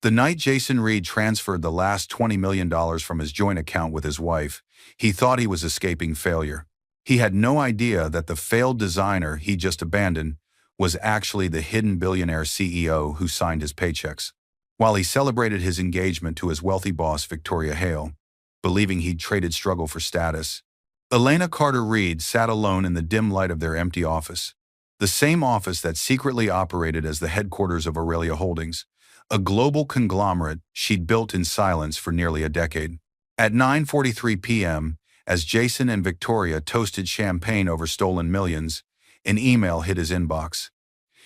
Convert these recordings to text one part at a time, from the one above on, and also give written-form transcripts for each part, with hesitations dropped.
The night Jason Reed transferred the last $20 million from his joint account with his wife, he thought he was escaping failure. He had no idea that the failed designer he just abandoned was actually the hidden billionaire CEO who signed his paychecks. While he celebrated his engagement to his wealthy boss, Victoria Hale, believing he'd traded struggle for status, Elena Carter Reed sat alone in the dim light of their empty office. The same office that secretly operated as the headquarters of Aurelia Holdings, a global conglomerate she'd built in silence for nearly a decade. At 9:43 p.m., as Jason and Victoria toasted champagne over stolen millions, an email hit his inbox.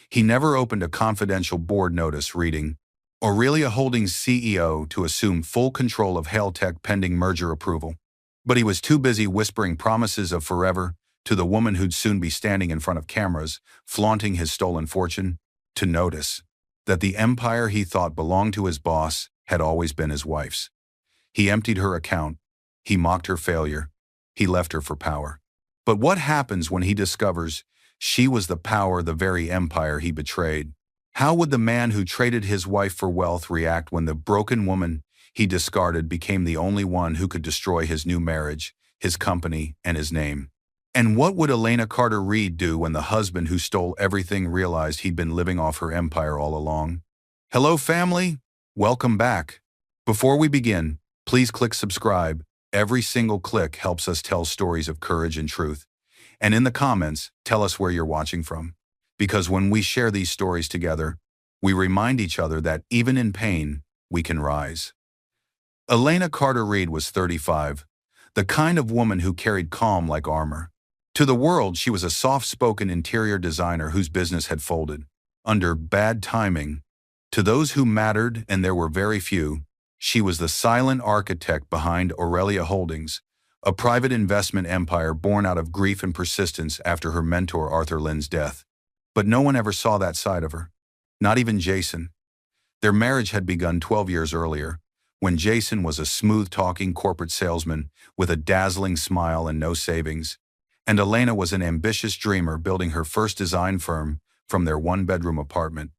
He never opened a confidential board notice reading, "Aurelia Holdings CEO to assume full control of Hale Tech pending merger approval." But he was too busy whispering promises of forever to the woman who'd soon be standing in front of cameras, flaunting his stolen fortune, to notice that the empire he thought belonged to his boss had always been his wife's. He emptied her account. He mocked her failure. He left her for power. But what happens when he discovers she was the power, the very empire he betrayed? How would the man who traded his wife for wealth react when the broken woman he discarded became the only one who could destroy his new marriage, his company, and his name? And what would Elena Carter Reed do when the husband who stole everything realized he'd been living off her empire all along? Hello, family. Welcome back. Before we begin, please click subscribe. Every single click helps us tell stories of courage and truth. And in the comments, tell us where you're watching from. Because when we share these stories together, we remind each other that even in pain, we can rise. Elena Carter Reed was 35, the kind of woman who carried calm like armor. To the world, she was a soft-spoken interior designer whose business had folded under bad timing. To those who mattered, and there were very few, she was the silent architect behind Aurelia Holdings, a private investment empire born out of grief and persistence after her mentor Arthur Lynn's death. But no one ever saw that side of her, not even Jason. Their marriage had begun 12 years earlier, when Jason was a smooth-talking corporate salesman with a dazzling smile and no savings, and Elena was an ambitious dreamer building her first design firm from their one-bedroom apartment.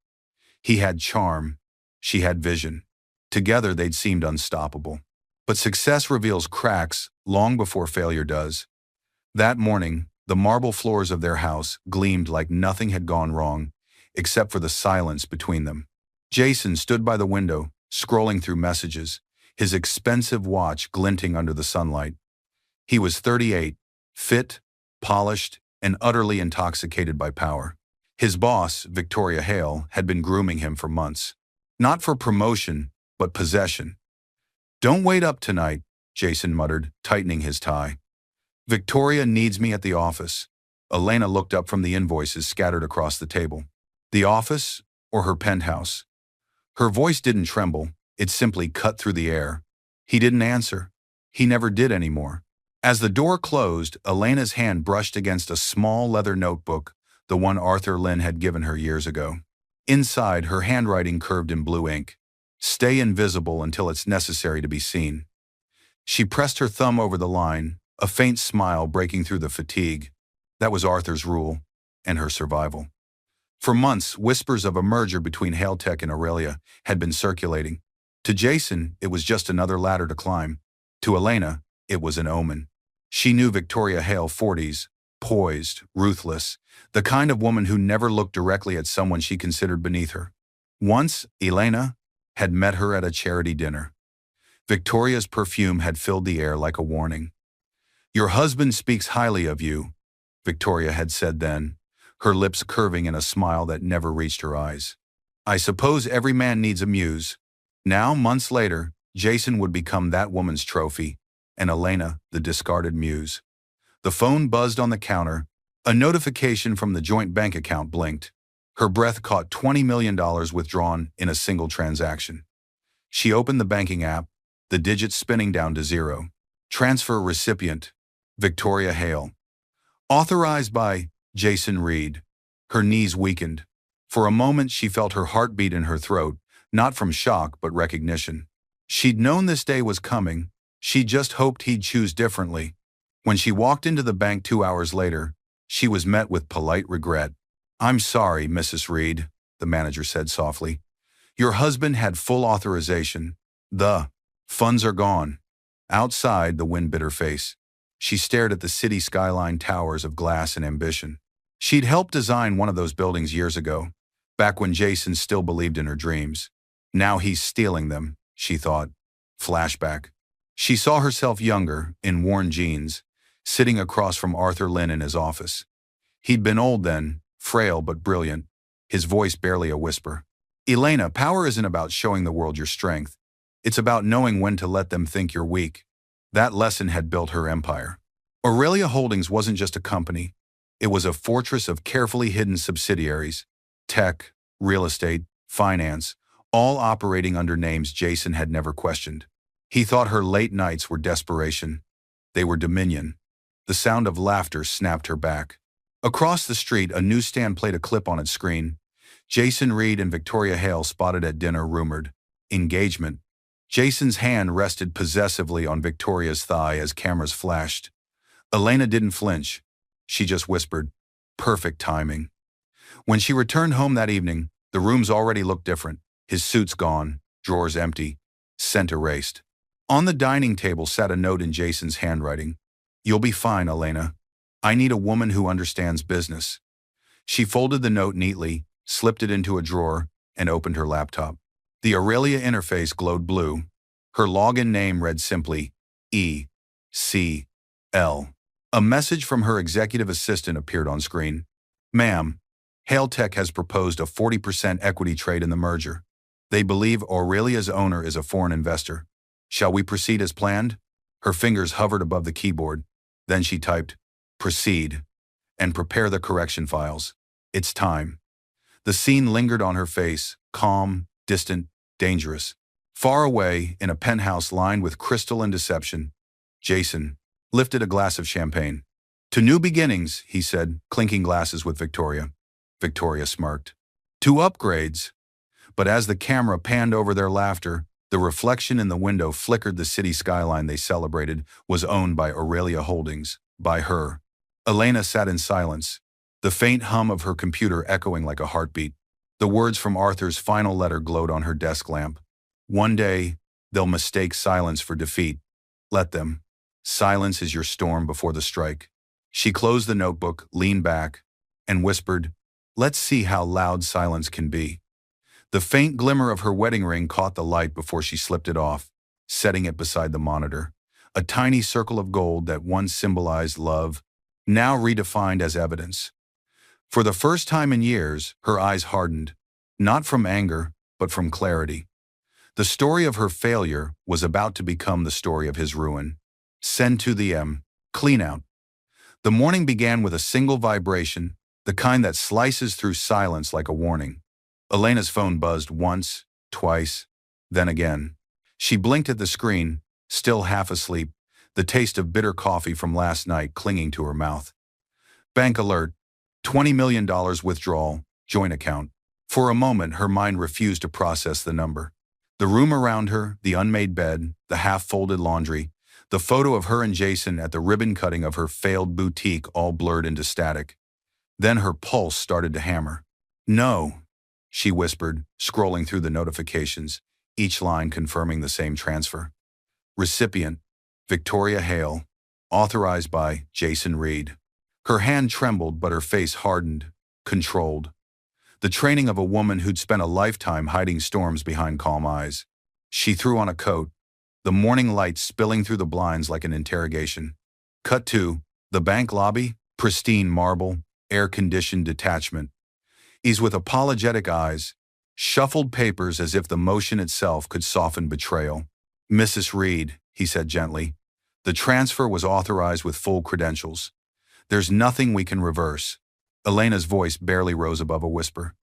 He had charm, she had vision. Together they'd seemed unstoppable. But success reveals cracks long before failure does. That morning, the marble floors of their house gleamed like nothing had gone wrong, except for the silence between them. Jason stood by the window, scrolling through messages, his expensive watch glinting under the sunlight. He was 38, fit, polished, and utterly intoxicated by power. His boss, Victoria Hale, had been grooming him for months. Not for promotion, but possession. "Don't wait up tonight," Jason muttered, tightening his tie. "Victoria needs me at the office." Elena looked up from the invoices scattered across the table. The office or her penthouse? Her voice didn't tremble, it simply cut through the air. He didn't answer. He never did anymore. As the door closed, Elena's hand brushed against a small leather notebook, the one Arthur Lynn had given her years ago. Inside, her handwriting curved in blue ink. "Stay invisible until it's necessary to be seen." She pressed her thumb over the line, a faint smile breaking through the fatigue. That was Arthur's rule, and her survival. For months, whispers of a merger between Hale Tech and Aurelia had been circulating. To Jason, it was just another ladder to climb. To Elena, it was an omen. She knew Victoria Hale, 40s, poised, ruthless, the kind of woman who never looked directly at someone she considered beneath her. Once, Elena had met her at a charity dinner. Victoria's perfume had filled the air like a warning. "Your husband speaks highly of you," Victoria had said then, her lips curving in a smile that never reached her eyes. "I suppose every man needs a muse." Now, months later, Jason would become that woman's trophy, and Elena the discarded muse. The phone buzzed on the counter. A notification from the joint bank account blinked. Her breath caught $20 million withdrawn in a single transaction. She opened the banking app, the digits spinning down to zero. Transfer recipient, Victoria Hale. Authorized by Jason Reed. Her knees weakened. For a moment she felt her heartbeat in her throat, not from shock but recognition. She'd known this day was coming. She just hoped he'd choose differently. When she walked into the bank 2 hours later, she was met with polite regret. "I'm sorry, Mrs. Reed," the manager said softly. Your husband had full authorization. The funds are gone. Outside, the wind bit her face. She stared at the city skyline towers of glass and ambition. She'd helped design one of those buildings years ago, back when Jason still believed in her dreams. Now he's stealing them, she thought. Flashback. She saw herself younger, in worn jeans, sitting across from Arthur Lynn in his office. He'd been old then, frail but brilliant, his voice barely a whisper. Elena, power isn't about showing the world your strength. It's about knowing when to let them think you're weak. That lesson had built her empire. Aurelia Holdings wasn't just a company. It was a fortress of carefully hidden subsidiaries. Tech, real estate, finance, all operating under names Jason had never questioned. He thought her late nights were desperation. They were dominion. The sound of laughter snapped her back. Across the street, a newsstand played a clip on its screen. Jason Reed and Victoria Hale spotted at dinner, rumored engagement. Jason's hand rested possessively on Victoria's thigh as cameras flashed. Elena didn't flinch. She just whispered, "Perfect timing." When she returned home that evening, the rooms already looked different. His suit's gone, drawers empty, scent erased. On the dining table sat a note in Jason's handwriting. "You'll be fine, Elena. I need a woman who understands business." She folded the note neatly, slipped it into a drawer, and opened her laptop. The Aurelia interface glowed blue. Her login name read simply, E.C.L. A message from her executive assistant appeared on screen. "Ma'am, Hale Tech has proposed a 40% equity trade in the merger. They believe Aurelia's owner is a foreign investor. Shall we proceed as planned?" Her fingers hovered above the keyboard. Then she typed, "Proceed, and prepare the correction files. It's time." The scene lingered on her face, calm, distant, dangerous. Far away, in a penthouse lined with crystal and deception, Jason lifted a glass of champagne. "To new beginnings," he said, clinking glasses with Victoria. Victoria smirked. "To upgrades." But as the camera panned over their laughter, the reflection in the window flickered. The city skyline they celebrated was owned by Aurelia Holdings, by her. Elena sat in silence, the faint hum of her computer echoing like a heartbeat. The words from Arthur's final letter glowed on her desk lamp. "One day, they'll mistake silence for defeat. Let them. Silence is your storm before the strike." She closed the notebook, leaned back, and whispered, "Let's see how loud silence can be." The faint glimmer of her wedding ring caught the light before she slipped it off, setting it beside the monitor. A tiny circle of gold that once symbolized love, now redefined as evidence. For the first time in years, her eyes hardened, not from anger, but from clarity. The story of her failure was about to become the story of his ruin. Send to the clean out. The morning began with a single vibration, the kind that slices through silence like a warning. Elena's phone buzzed once, twice, then again. She blinked at the screen, still half asleep, the taste of bitter coffee from last night clinging to her mouth. Bank alert, $20 million withdrawal, joint account. For a moment, her mind refused to process the number. The room around her, the unmade bed, the half-folded laundry, the photo of her and Jason at the ribbon cutting of her failed boutique all blurred into static. Then her pulse started to hammer. "No," she whispered, scrolling through the notifications, each line confirming the same transfer. Recipient, Victoria Hale. Authorized by Jason Reed. Her hand trembled, but her face hardened, controlled. The training of a woman who'd spent a lifetime hiding storms behind calm eyes. She threw on a coat, the morning light spilling through the blinds like an interrogation. Cut to the bank lobby, pristine marble, air-conditioned detachment. He's with apologetic eyes, shuffled papers as if the motion itself could soften betrayal. "Mrs. Reed," he said gently, "the transfer was authorized with full credentials. There's nothing we can reverse." Elena's voice barely rose above a whisper.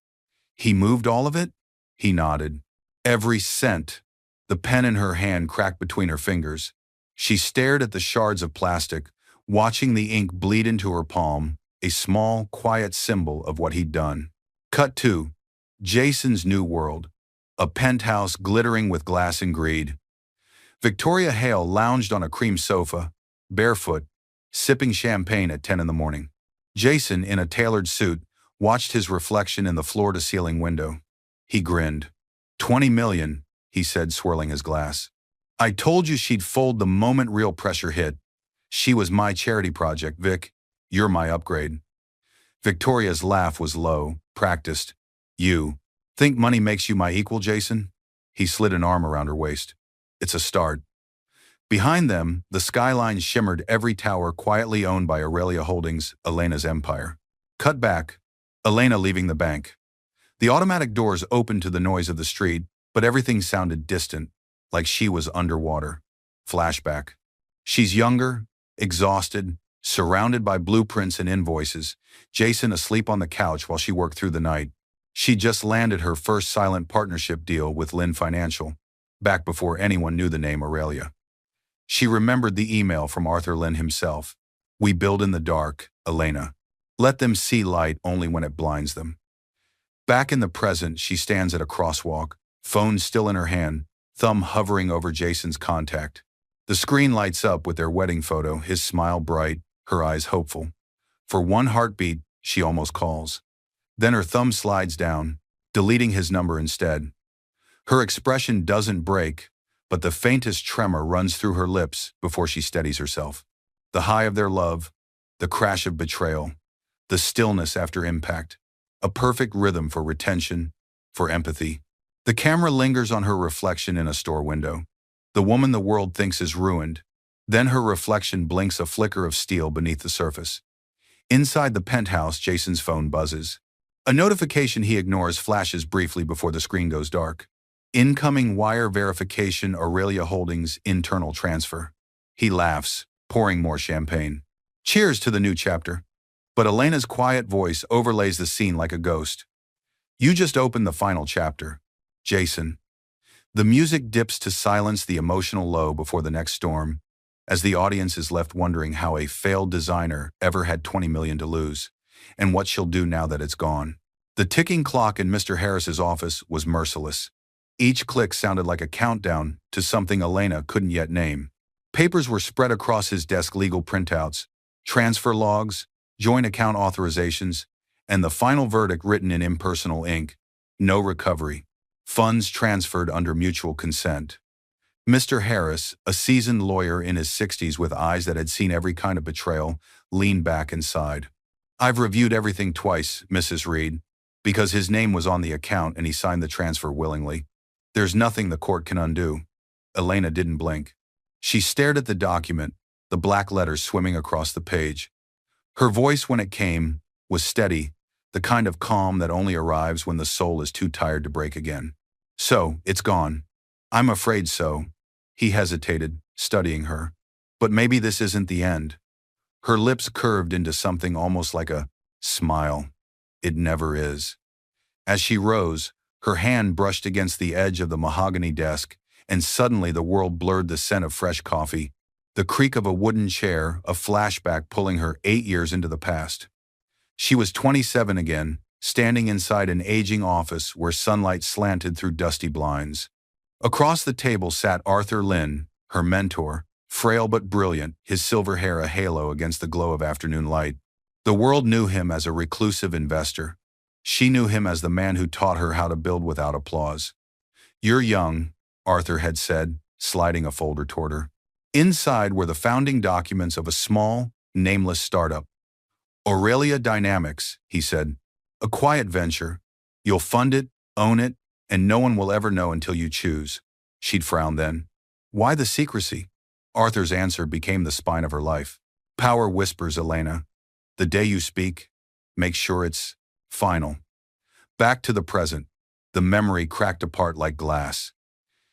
"He moved all of it?" He nodded. "Every cent." The pen in her hand cracked between her fingers. She stared at the shards of plastic, watching the ink bleed into her palm, a small, quiet symbol of what he'd done. Cut to Jason's new world, a penthouse glittering with glass and greed. Victoria Hale lounged on a cream sofa, barefoot, sipping champagne at 10 in the morning. Jason, in a tailored suit, watched his reflection in the floor-to-ceiling window. He grinned. 20 million, he said, swirling his glass. I told you she'd fold the moment real pressure hit. She was my charity project, Vic. You're my upgrade. Victoria's laugh was low, practiced. You think money makes you my equal, Jason? He slid an arm around her waist. It's a start. Behind them, the skyline shimmered, every tower quietly owned by Aurelia Holdings, Elena's empire. Cut back. Elena leaving the bank. The automatic doors opened to the noise of the street, but everything sounded distant, like she was underwater. Flashback. She's younger, exhausted, surrounded by blueprints and invoices, Jason asleep on the couch while she worked through the night. She just landed her first silent partnership deal with Lynn Financial, back before anyone knew the name Aurelia. She remembered the email from Arthur Lynn himself. We build in the dark, Elena. Let them see light only when it blinds them. Back in the present, she stands at a crosswalk, phone still in her hand, thumb hovering over Jason's contact. The screen lights up with their wedding photo, his smile bright, her eyes hopeful. For one heartbeat, she almost calls. Then her thumb slides down, deleting his number instead. Her expression doesn't break, but the faintest tremor runs through her lips before she steadies herself. The high of their love, the crash of betrayal, the stillness after impact, a perfect rhythm for retention, for empathy. The camera lingers on her reflection in a store window. The woman the world thinks is ruined. Then her reflection blinks, a flicker of steel beneath the surface. Inside the penthouse, Jason's phone buzzes. A notification he ignores flashes briefly before the screen goes dark. Incoming wire verification, Aurelia Holdings internal transfer. He laughs, pouring more champagne. Cheers to the new chapter. But Elena's quiet voice overlays the scene like a ghost. You just opened the final chapter, Jason. The music dips to silence, the emotional low before the next storm, as the audience is left wondering how a failed designer ever had 20 million to lose, and what she'll do now that it's gone. The ticking clock in Mr. Harris's office was merciless. Each click sounded like a countdown to something Elena couldn't yet name. Papers were spread across his desk, legal printouts, transfer logs, joint account authorizations, and the final verdict written in impersonal ink. No recovery. Funds transferred under mutual consent. Mr. Harris, a seasoned lawyer in his 60s with eyes that had seen every kind of betrayal, leaned back and sighed. I've reviewed everything twice, Mrs. Reed, because his name was on the account and he signed the transfer willingly. There's nothing the court can undo. Elena didn't blink. She stared at the document, the black letters swimming across the page. Her voice, when it came, was steady, the kind of calm that only arrives when the soul is too tired to break again. So, it's gone. I'm afraid so. He hesitated, studying her. But maybe this isn't the end. Her lips curved into something almost like a smile. It never is. As she rose, her hand brushed against the edge of the mahogany desk, and suddenly the world blurred, the scent of fresh coffee, the creak of a wooden chair, a flashback pulling her 8 years into the past. She was 27 again, standing inside an aging office where sunlight slanted through dusty blinds. Across the table sat Arthur Lynn, her mentor, frail but brilliant, his silver hair a halo against the glow of afternoon light. The world knew him as a reclusive investor. She knew him as the man who taught her how to build without applause. You're young, Arthur had said, sliding a folder toward her. Inside were the founding documents of a small, nameless startup. Aurelia Dynamics, he said. A quiet venture. You'll fund it, own it, and no one will ever know until you choose. She'd frowned then. Why the secrecy? Arthur's answer became the spine of her life. Power whispers, Elena. The day you speak, make sure it's final. Back to the present. The memory cracked apart like glass.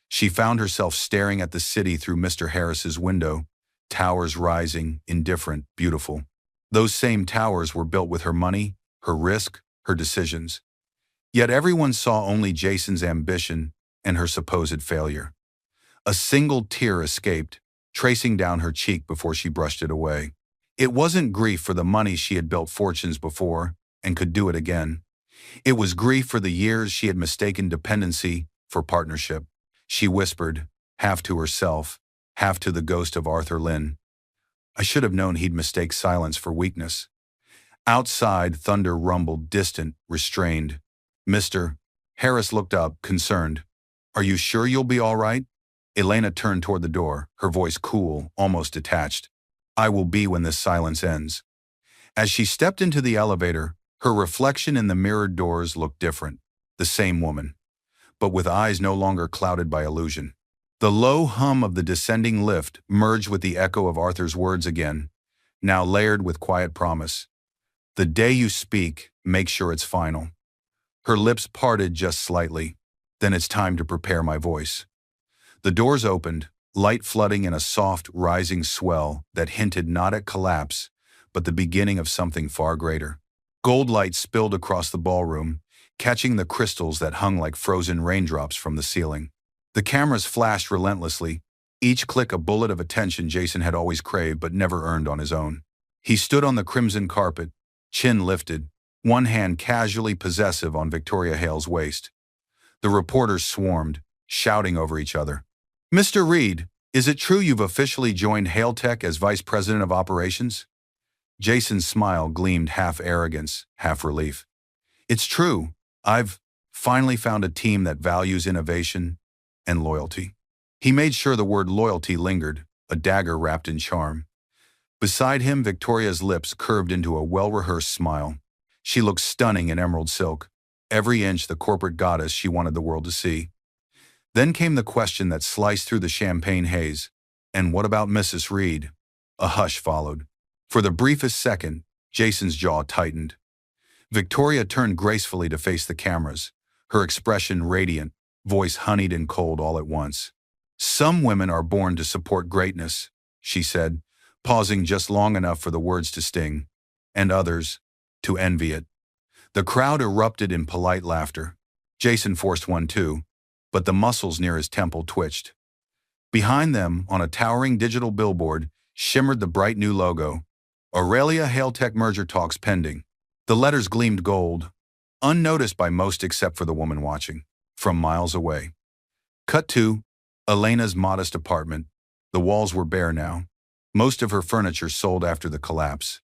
She found herself staring at the city through Mr. Harris's window, towers rising, indifferent, beautiful. Those same towers were built with her money, her risk, her decisions. Yet everyone saw only Jason's ambition and her supposed failure. A single tear escaped, tracing down her cheek before she brushed it away. It wasn't grief for the money she had built fortunes before and could do it again. It was grief for the years she had mistaken dependency for partnership. She whispered, half to herself, half to the ghost of Arthur Lynn. I should have known he'd mistake silence for weakness. Outside, thunder rumbled, distant, restrained. Mr. Harris looked up, concerned. Are you sure you'll be all right? Elena turned toward the door, her voice cool, almost detached. I will be when this silence ends. As she stepped into the elevator, her reflection in the mirrored doors looked different. The same woman, but with eyes no longer clouded by illusion. The low hum of the descending lift merged with the echo of Arthur's words again, now layered with quiet promise. The day you speak, make sure it's final. Her lips parted just slightly. Then it's time to prepare my voice. The doors opened, light flooding in a soft, rising swell that hinted not at collapse, but the beginning of something far greater. Gold light spilled across the ballroom, catching the crystals that hung like frozen raindrops from the ceiling. The cameras flashed relentlessly, each click a bullet of attention Jason had always craved but never earned on his own. He stood on the crimson carpet, chin lifted, one hand casually possessive on Victoria Hale's waist. The reporters swarmed, shouting over each other. Mr. Reed, is it true you've officially joined Hale Tech as Vice President of Operations? Jason's smile gleamed half arrogance, half relief. It's true. I've finally found a team that values innovation and loyalty. He made sure the word loyalty lingered, a dagger wrapped in charm. Beside him, Victoria's lips curved into a well-rehearsed smile. She looked stunning in emerald silk, every inch the corporate goddess she wanted the world to see. Then came the question that sliced through the champagne haze. And what about Mrs. Reed? A hush followed. For the briefest second, Jason's jaw tightened. Victoria turned gracefully to face the cameras, her expression radiant, voice honeyed and cold all at once. Some women are born to support greatness, she said, pausing just long enough for the words to sting, and others, to envy it. The crowd erupted in polite laughter. Jason forced one too, but the muscles near his temple twitched. Behind them, on a towering digital billboard, shimmered the bright new logo, Aurelia Hale Tech merger talks pending. The letters gleamed gold, unnoticed by most except for the woman watching, from miles away. Cut to Elena's modest apartment. The walls were bare now, most of her furniture sold after the collapse.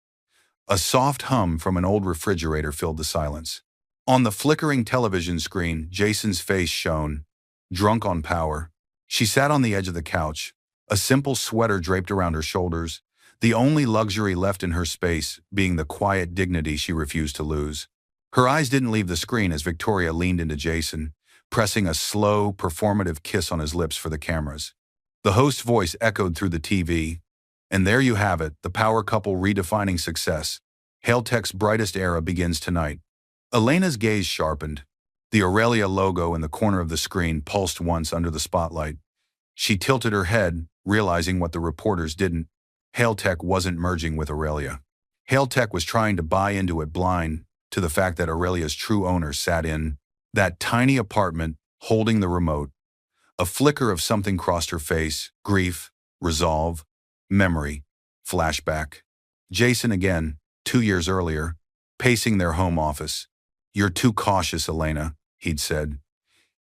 A soft hum from an old refrigerator filled the silence. On the flickering television screen, Jason's face shone, drunk on power. She sat on the edge of the couch, a simple sweater draped around her shoulders, the only luxury left in her space being the quiet dignity she refused to lose. Her eyes didn't leave the screen as Victoria leaned into Jason, pressing a slow, performative kiss on his lips for the cameras. The host's voice echoed through the TV. And there you have it, the power couple redefining success. Hale Tech's brightest era begins tonight. Elena's gaze sharpened. The Aurelia logo in the corner of the screen pulsed once under the spotlight. She tilted her head, realizing what the reporters didn't. Hale Tech wasn't merging with Aurelia. Hale Tech was trying to buy into it blind to the fact that Aurelia's true owner sat in that tiny apartment holding the remote. A flicker of something crossed her face, grief, resolve, memory, flashback. Jason again, 2 years earlier, pacing their home office. You're too cautious, Elena, he'd said.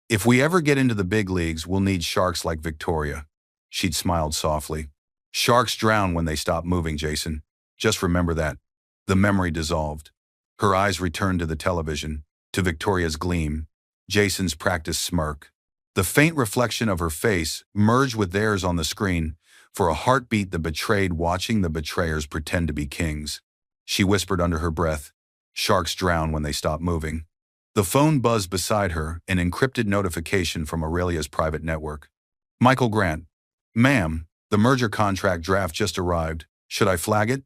If we ever get into the big leagues, we'll need sharks like Victoria. She'd smiled softly. Sharks drown when they stop moving, Jason. Just remember that. The memory dissolved. Her eyes returned to the television, to Victoria's gleam, Jason's practiced smirk. The faint reflection of her face merged with theirs on the screen, for a heartbeat that betrayed watching the betrayers pretend to be kings. She whispered under her breath, sharks drown when they stop moving. The phone buzzed beside her, an encrypted notification from Aurelia's private network. Michael Grant. Ma'am, the merger contract draft just arrived. Should I flag it?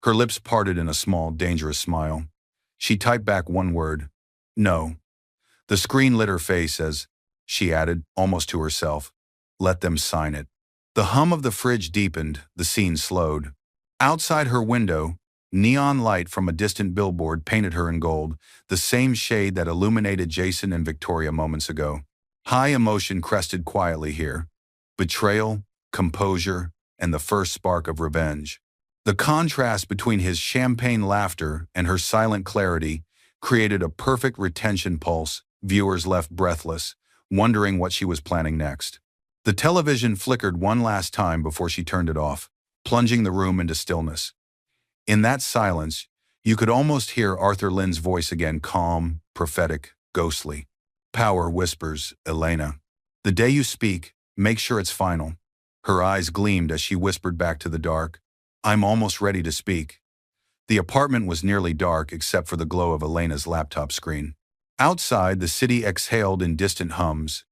Her lips parted in a small, dangerous smile. She typed back one word. No. The screen lit her face as, she added, almost to herself, let them sign it. The hum of the fridge deepened, the scene slowed. Outside her window, neon light from a distant billboard painted her in gold, the same shade that illuminated Jason and Victoria moments ago. High emotion crested quietly here. Betrayal, composure, and the first spark of revenge. The contrast between his champagne laughter and her silent clarity created a perfect retention pulse. Viewers left breathless, wondering what she was planning next. The television flickered one last time before she turned it off, plunging the room into stillness. In that silence, you could almost hear Arthur Lynn's voice again, calm, prophetic, ghostly. Power whispers, Elena. The day you speak, make sure it's final. Her eyes gleamed as she whispered back to the dark, I'm almost ready to speak. The apartment was nearly dark except for the glow of Elena's laptop screen. Outside, the city exhaled in distant hums.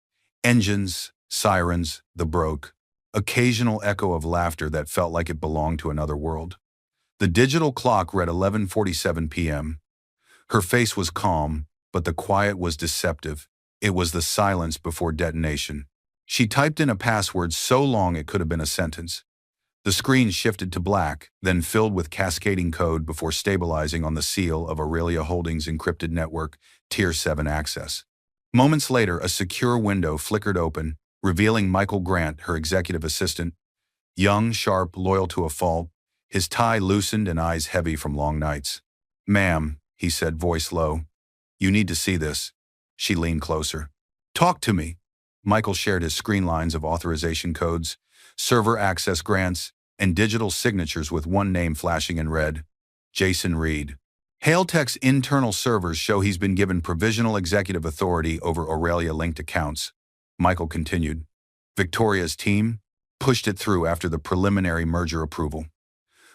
Engines, sirens, the broke. Occasional echo of laughter that felt like it belonged to another world. The digital clock read 11:47 p.m. Her face was calm, but the quiet was deceptive. It was the silence before detonation. She typed in a password so long it could have been a sentence. The screen shifted to black, then filled with cascading code before stabilizing on the seal of Aurelia Holdings' encrypted network, Tier 7 access. Moments later, a secure window flickered open, revealing Michael Grant, her executive assistant. Young, sharp, loyal to a fault, his tie loosened and eyes heavy from long nights. Ma'am, he said, voice low. You need to see this. She leaned closer. Talk to me. Michael shared his screen lines of authorization codes, server access grants, and digital signatures with one name flashing in red. Jason Reed. Hailtech's internal servers show he's been given provisional executive authority over Aurelia-linked accounts. Michael continued. Victoria's team pushed it through after the preliminary merger approval.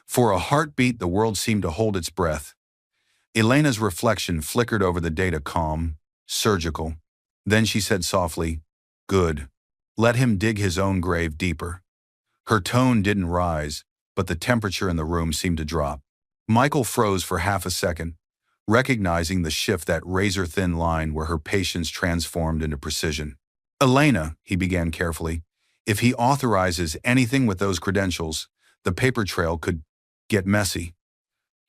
For a heartbeat, the world seemed to hold its breath. Elena's reflection flickered over the data, calm, surgical. Then she said softly, Good. Let him dig his own grave deeper. Her tone didn't rise, but the temperature in the room seemed to drop. Michael froze for half a second, recognizing the shift, that razor-thin line where her patience transformed into precision. Elena, he began carefully, if he authorizes anything with those credentials, the paper trail could get messy.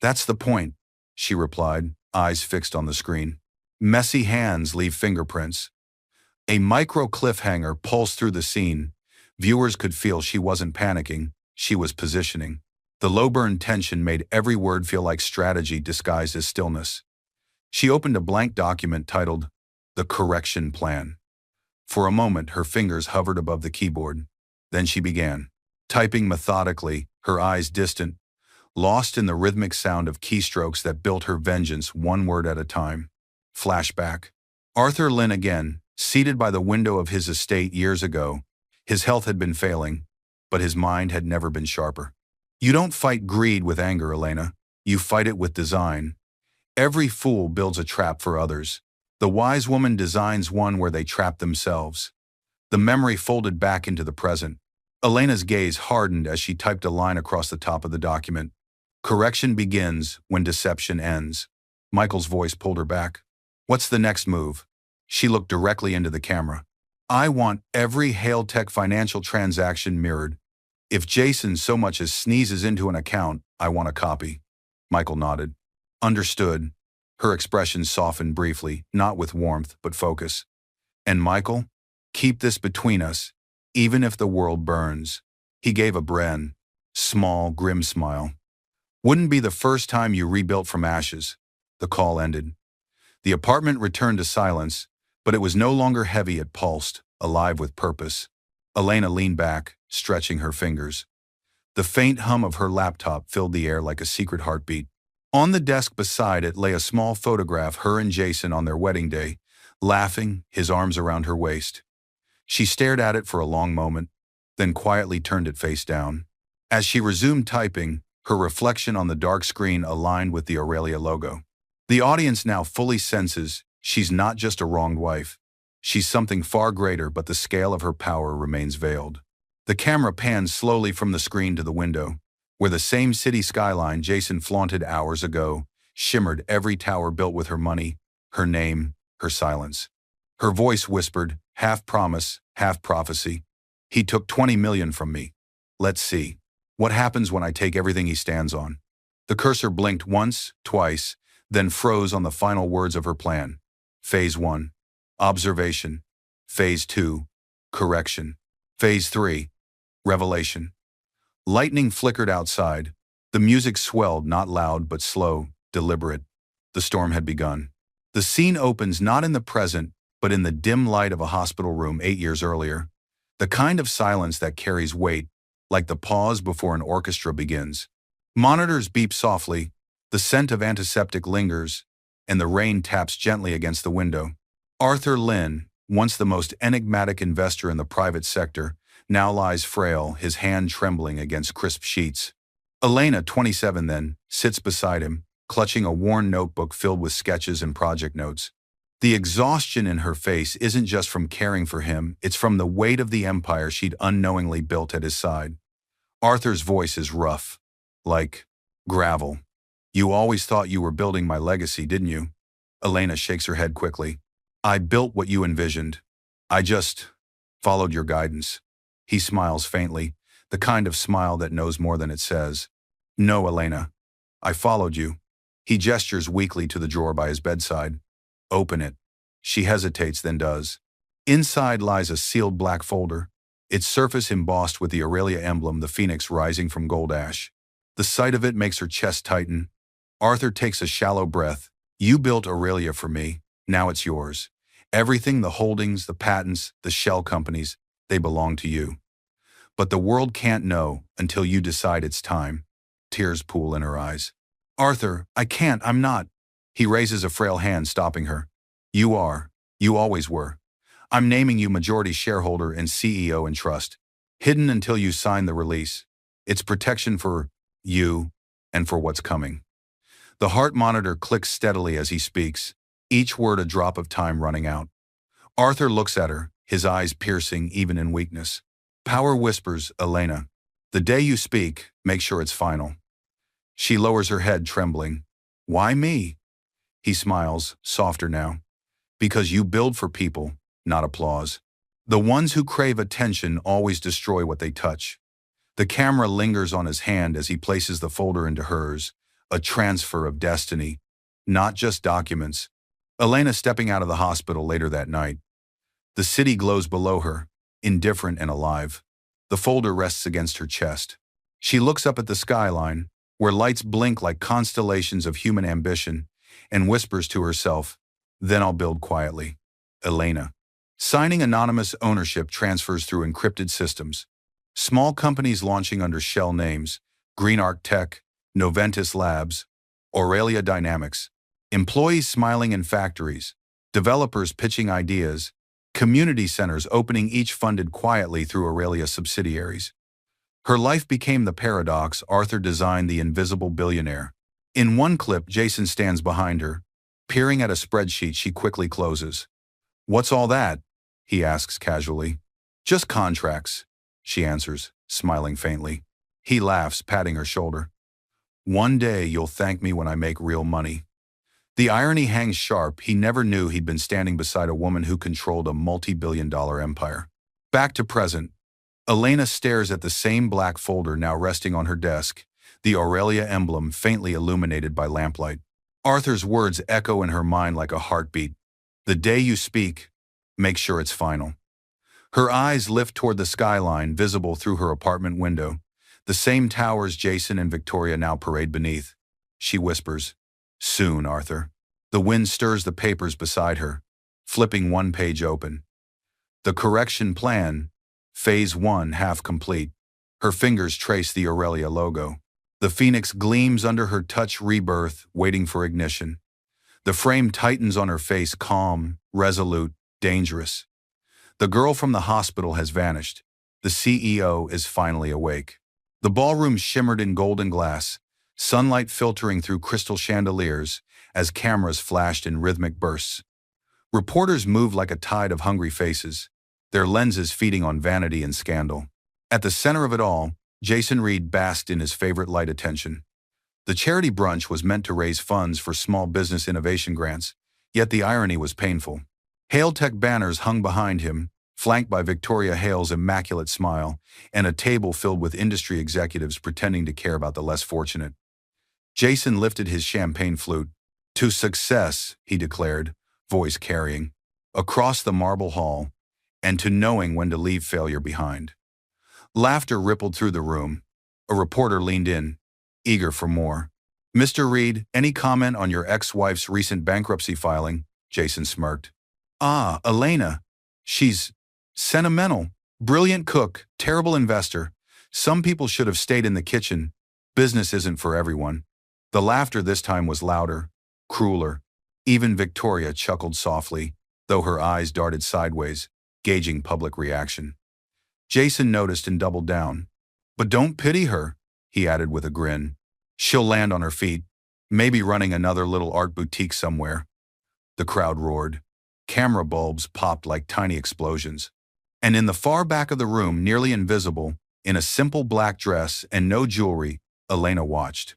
That's the point, she replied, eyes fixed on the screen. Messy hands leave fingerprints. A micro cliffhanger pulsed through the scene. Viewers could feel she wasn't panicking, she was positioning. The low-burn tension made every word feel like strategy disguised as stillness. She opened a blank document titled, The Correction Plan. For a moment, her fingers hovered above the keyboard. Then she began, typing methodically, her eyes distant, lost in the rhythmic sound of keystrokes that built her vengeance one word at a time. Flashback. Arthur Lynn again, seated by the window of his estate years ago. His health had been failing, but his mind had never been sharper. You don't fight greed with anger, Elena. You fight it with design. Every fool builds a trap for others. The wise woman designs one where they trap themselves. The memory folded back into the present. Elena's gaze hardened as she typed a line across the top of the document. Correction begins when deception ends. Michael's voice pulled her back. What's the next move? She looked directly into the camera. I want every Hailtech financial transaction mirrored. If Jason so much as sneezes into an account, I want a copy. Michael nodded. Understood. Her expression softened briefly, not with warmth, but focus. And Michael, keep this between us, even if the world burns. He gave a Bren, small, grim smile. Wouldn't be the first time you rebuilt from ashes. The call ended. The apartment returned to silence, but it was no longer heavy, it pulsed, alive with purpose. Elena leaned back, stretching her fingers. The faint hum of her laptop filled the air like a secret heartbeat. On the desk beside it lay a small photograph, her and Jason on their wedding day, laughing, his arms around her waist. She stared at it for a long moment, then quietly turned it face down. As she resumed typing, her reflection on the dark screen aligned with the Aurelia logo. The audience now fully senses she's not just a wronged wife. She's something far greater, but the scale of her power remains veiled. The camera pans slowly from the screen to the window, where the same city skyline Jason flaunted hours ago shimmered, every tower built with her money, her name, her silence. Her voice whispered, half promise, half prophecy. He took 20 million from me. Let's see. What happens when I take everything he stands on? The cursor blinked once, twice, then froze on the final words of her plan. Phase 1. Observation. Phase 2. Correction. Phase 3. Revelation. Lightning flickered outside. The music swelled, not loud but slow, deliberate. The storm had begun. The scene opens not in the present, but in the dim light of a hospital room 8 years earlier. The kind of silence that carries weight, like the pause before an orchestra begins. Monitors beep softly, the scent of antiseptic lingers, and the rain taps gently against the window. Arthur Lynn, once the most enigmatic investor in the private sector, now lies frail, his hand trembling against crisp sheets. Elena, 27 then, sits beside him, clutching a worn notebook filled with sketches and project notes. The exhaustion in her face isn't just from caring for him, it's from the weight of the empire she'd unknowingly built at his side. Arthur's voice is rough, like gravel. You always thought you were building my legacy, didn't you? Elena shakes her head quickly. I built what you envisioned. I just followed your guidance. He smiles faintly, the kind of smile that knows more than it says. No, Elena. I followed you. He gestures weakly to the drawer by his bedside. Open it. She hesitates, then does. Inside lies a sealed black folder, its surface embossed with the Aurelia emblem, the phoenix rising from gold ash. The sight of it makes her chest tighten. Arthur takes a shallow breath. You built Aurelia for me. Now it's yours. Everything, the holdings, the patents, the shell companies, they belong to you. But the world can't know until you decide it's time. Tears pool in her eyes. Arthur, I can't, I'm not. He raises a frail hand, stopping her. You are. You always were. I'm naming you majority shareholder and CEO in trust. Hidden until you sign the release. It's protection for you and for what's coming. The heart monitor clicks steadily as he speaks, each word a drop of time running out. Arthur looks at her, his eyes piercing even in weakness. Power whispers, Elena. The day you speak, make sure it's final. She lowers her head, trembling. Why me? He smiles, softer now. Because you build for people, not applause. The ones who crave attention always destroy what they touch. The camera lingers on his hand as he places the folder into hers, a transfer of destiny, not just documents. Elena stepping out of the hospital later that night. The city glows below her, indifferent and alive. The folder rests against her chest. She looks up at the skyline, where lights blink like constellations of human ambition, and whispers to herself, then I'll build quietly. Elena. Signing anonymous ownership transfers through encrypted systems. Small companies launching under shell names, Green Arc Tech, Noventus Labs, Aurelia Dynamics, employees smiling in factories, developers pitching ideas, community centers opening, each funded quietly through Aurelia subsidiaries. Her life became the paradox Arthur designed, the invisible billionaire. In one clip, Jason stands behind her, peering at a spreadsheet she quickly closes. What's all that? He asks casually. Just contracts, she answers, smiling faintly. He laughs, patting her shoulder. One day you'll thank me when I make real money. The irony hangs sharp. He never knew he'd been standing beside a woman who controlled a multi-billion-dollar empire. Back to present. Elena stares at the same black folder now resting on her desk, the Aurelia emblem faintly illuminated by lamplight. Arthur's words echo in her mind like a heartbeat. The day you speak, make sure it's final. Her eyes lift toward the skyline visible through her apartment window, the same towers Jason and Victoria now parade beneath. She whispers, soon, Arthur. The wind stirs the papers beside her, flipping one page open. The correction plan, Phase 1 half complete. Her fingers trace the Aurelia logo. The phoenix gleams under her touch, rebirth, waiting for ignition. The frame tightens on her face, calm, resolute, dangerous. The girl from the hospital has vanished. The CEO is finally awake. The ballroom shimmered in golden glass, sunlight filtering through crystal chandeliers as cameras flashed in rhythmic bursts. Reporters moved like a tide of hungry faces, their lenses feeding on vanity and scandal. At the center of it all, Jason Reed basked in his favorite light attention. The charity brunch was meant to raise funds for small business innovation grants, yet the irony was painful. Hale Tech banners hung behind him, flanked by Victoria Hale's immaculate smile, and a table filled with industry executives pretending to care about the less fortunate. Jason lifted his champagne flute. To success, he declared, voice carrying, across the marble hall, and to knowing when to leave failure behind. Laughter rippled through the room. A reporter leaned in, eager for more. Mr. Reed, any comment on your ex-wife's recent bankruptcy filing? Jason smirked. Ah, Elena. She's sentimental, brilliant cook, terrible investor. Some people should have stayed in the kitchen. Business isn't for everyone. The laughter this time was louder, crueler. Even Victoria chuckled softly. though her eyes darted sideways, gauging public reaction. Jason noticed and doubled down. "But don't pity her," he added with a grin. "She'll land on her feet, maybe running another little art boutique somewhere." The crowd roared. Camera bulbs popped like tiny explosions. And in the far back of the room, nearly invisible, in a simple black dress and no jewelry, Elena watched.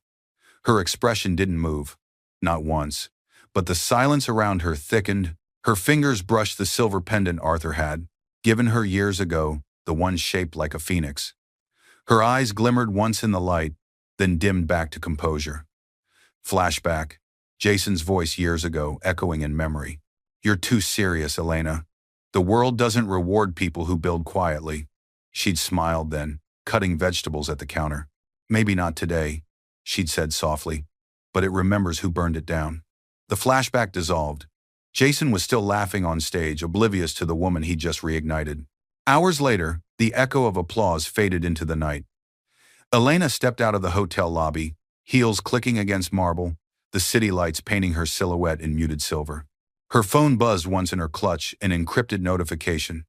Her expression didn't move, not once, but the silence around her thickened. Her fingers brushed the silver pendant Arthur had given her years ago, the one shaped like a phoenix. Her eyes glimmered once in the light, then dimmed back to composure. Flashback, Jason's voice years ago, echoing in memory. "You're too serious, Elena. The world doesn't reward people who build quietly." She'd smiled then, cutting vegetables at the counter. "Maybe not today," she'd said softly, "but it remembers who burned it down." The flashback dissolved. Jason was still laughing on stage, oblivious to the woman he'd just reignited. Hours later, the echo of applause faded into the night. Elena stepped out of the hotel lobby, heels clicking against marble, the city lights painting her silhouette in muted silver. Her phone buzzed once in her clutch, an encrypted notification.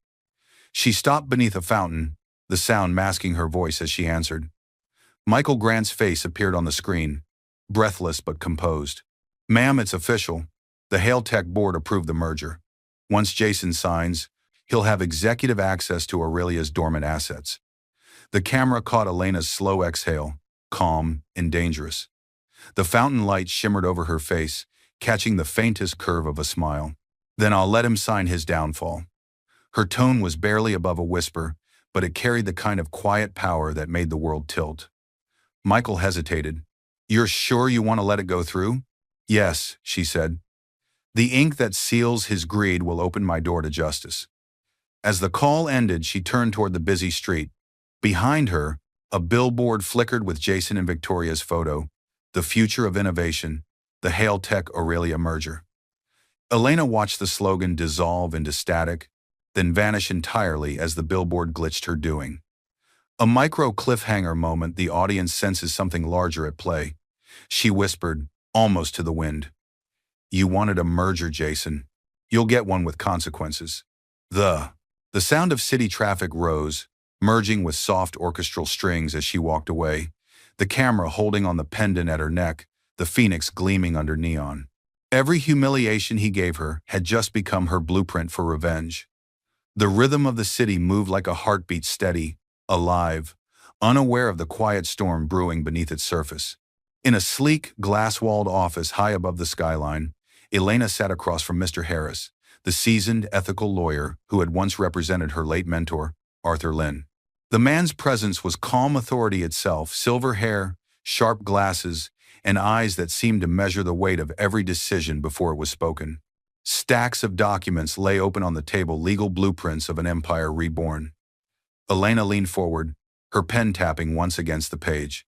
She stopped beneath a fountain, the sound masking her voice as she answered. Michael Grant's face appeared on the screen, breathless but composed. "Ma'am, it's official. The Hale Tech board approved the merger. Once Jason signs, he'll have executive access to Aurelia's dormant assets." The camera caught Elena's slow exhale, calm and dangerous. The fountain light shimmered over her face, catching the faintest curve of a smile. "Then I'll let him sign his downfall." Her tone was barely above a whisper, but it carried the kind of quiet power that made the world tilt. Michael hesitated. "You're sure you want to let it go through?" "Yes," she said. "The ink that seals his greed will open my door to justice." As the call ended, she turned toward the busy street. Behind her, a billboard flickered with Jason and Victoria's photo, "The future of innovation, the Hale Tech Aurelia merger." Elena watched the slogan dissolve into static, then vanish entirely as the billboard glitched her doing. A micro cliffhanger moment, the audience senses something larger at play. She whispered, almost to the wind, "You wanted a merger, Jason. You'll get one with consequences." The sound of city traffic rose, merging with soft orchestral strings as she walked away, the camera holding on the pendant at her neck, the phoenix gleaming under neon. Every humiliation he gave her had just become her blueprint for revenge. The rhythm of the city moved like a heartbeat, steady, alive, unaware of the quiet storm brewing beneath its surface. In a sleek, glass-walled office high above the skyline, Elena sat across from Mr. Harris, the seasoned, ethical lawyer who had once represented her late mentor, Arthur Lynn. The man's presence was calm authority itself, silver hair, sharp glasses, and eyes that seemed to measure the weight of every decision before it was spoken. Stacks of documents lay open on the table, legal blueprints of an empire reborn. Elena leaned forward, her pen tapping once against the page.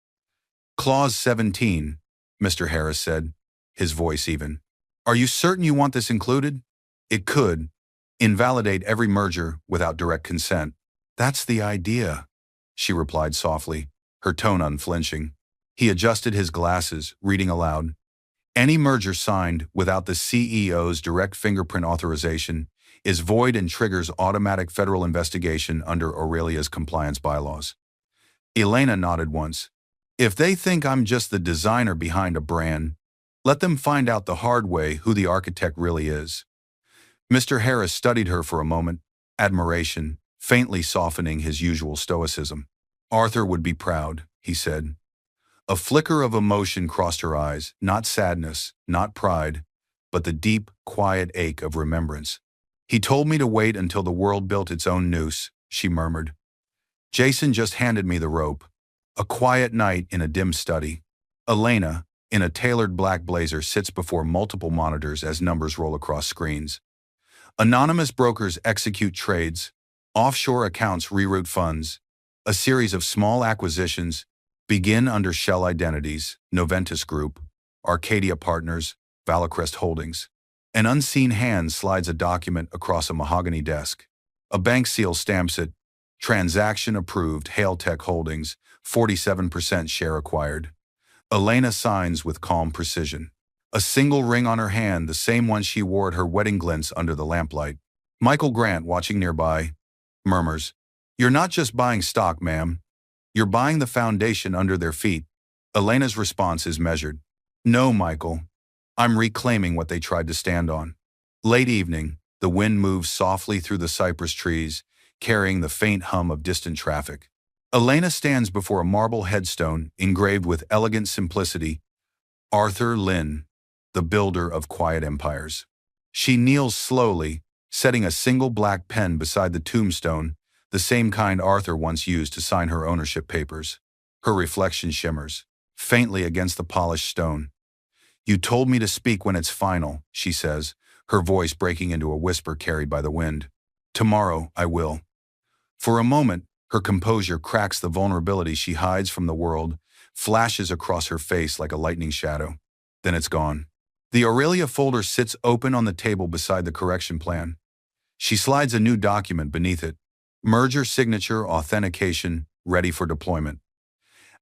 "Clause 17, Mr. Harris said, his voice even. "Are you certain you want this included? It could invalidate every merger without direct consent." "That's the idea," she replied softly, her tone unflinching. He adjusted his glasses, reading aloud. "Any merger signed without the CEO's direct fingerprint authorization is void and triggers automatic federal investigation under Aurelia's compliance bylaws." Elena nodded once. "If they think I'm just the designer behind a brand, let them find out the hard way who the architect really is." Mr. Harris studied her for a moment, admiration faintly softening his usual stoicism. "Arthur would be proud," he said. A flicker of emotion crossed her eyes, not sadness, not pride, but the deep, quiet ache of remembrance. "He told me to wait until the world built its own noose," she murmured. "Jason just handed me the rope." A quiet night in a dim study. Elena, in a tailored black blazer, sits before multiple monitors as numbers roll across screens. Anonymous brokers execute trades, offshore accounts reroute funds, a series of small acquisitions begin under shell identities, Noventus Group, Arcadia Partners, Valacrest Holdings. An unseen hand slides a document across a mahogany desk. A bank seal stamps it, "Transaction approved, Hale Tech Holdings, 47% share acquired." Elena signs with calm precision. A single ring on her hand, the same one she wore at her wedding, glints under the lamplight. Michael Grant, watching nearby, murmurs, "You're not just buying stock, ma'am. You're buying the foundation under their feet." Elena's response is measured. "No, Michael. I'm reclaiming what they tried to stand on." Late evening, the wind moves softly through the cypress trees, carrying the faint hum of distant traffic. Elena stands before a marble headstone engraved with elegant simplicity, "Arthur Lynn, the builder of quiet empires." She kneels slowly, setting a single black pen beside the tombstone, the same kind Arthur once used to sign her ownership papers. Her reflection shimmers faintly against the polished stone. "You told me to speak when it's final," she says, her voice breaking into a whisper carried by the wind. "Tomorrow I will." For a moment, her composure cracks the vulnerability she hides from the world, flashes across her face like a lightning shadow. Then it's gone. The Aurelia folder sits open on the table beside the correction plan. She slides a new document beneath it. Merger signature authentication, ready for deployment.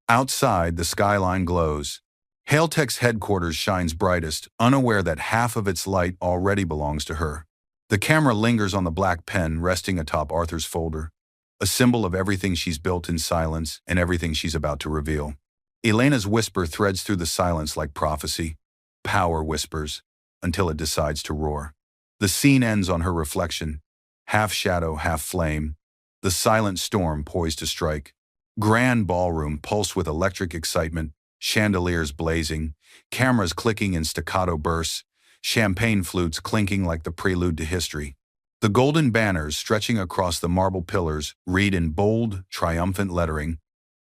Outside, the skyline glows. Hailtech's headquarters shines brightest, unaware that half of its light already belongs to her. The camera lingers on the black pen resting atop Arthur's folder, a symbol of everything she's built in silence and everything she's about to reveal. Elena's whisper threads through the silence like prophecy. Power whispers, until it decides to roar. The scene ends on her reflection, half shadow, half flame, the silent storm poised to strike. Grand ballroom pulsed with electric excitement, chandeliers blazing, cameras clicking in staccato bursts, champagne flutes clinking like the prelude to history. The golden banners stretching across the marble pillars read in bold, triumphant lettering,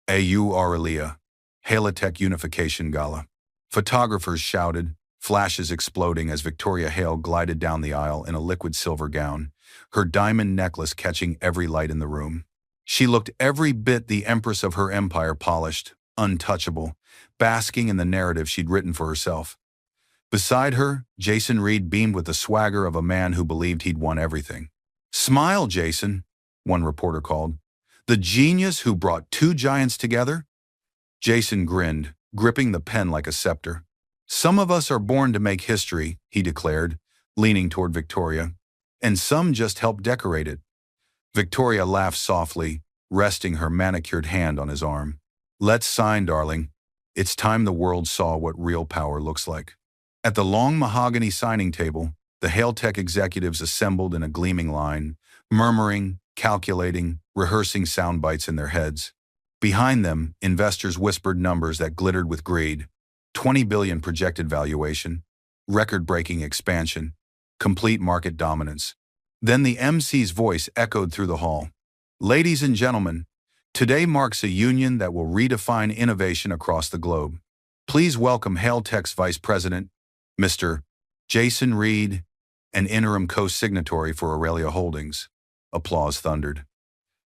"A.U. Aurelia, Hailtech Unification Gala." Photographers shouted, flashes exploding as Victoria Hale glided down the aisle in a liquid silver gown, her diamond necklace catching every light in the room. She looked every bit the empress of her empire, polished, untouchable, basking in the narrative she'd written for herself. Beside her, Jason Reed beamed with the swagger of a man who believed he'd won everything. "Smile, Jason," one reporter called. "The genius who brought two giants together?" Jason grinned, gripping the pen like a scepter. "Some of us are born to make history," he declared, leaning toward Victoria, "and some just help decorate it." Victoria laughed softly, resting her manicured hand on his arm. "Let's sign, darling. It's time the world saw what real power looks like." At the long mahogany signing table, the Hailtech executives assembled in a gleaming line, murmuring, calculating, rehearsing sound bites in their heads. Behind them, investors whispered numbers that glittered with greed. 20 billion projected valuation, record-breaking expansion, complete market dominance. Then the MC's voice echoed through the hall. "Ladies and gentlemen, today marks a union that will redefine innovation across the globe. Please welcome Hailtech's Vice President, Mr. Jason Reed, an interim co-signatory for Aurelia Holdings." Applause thundered.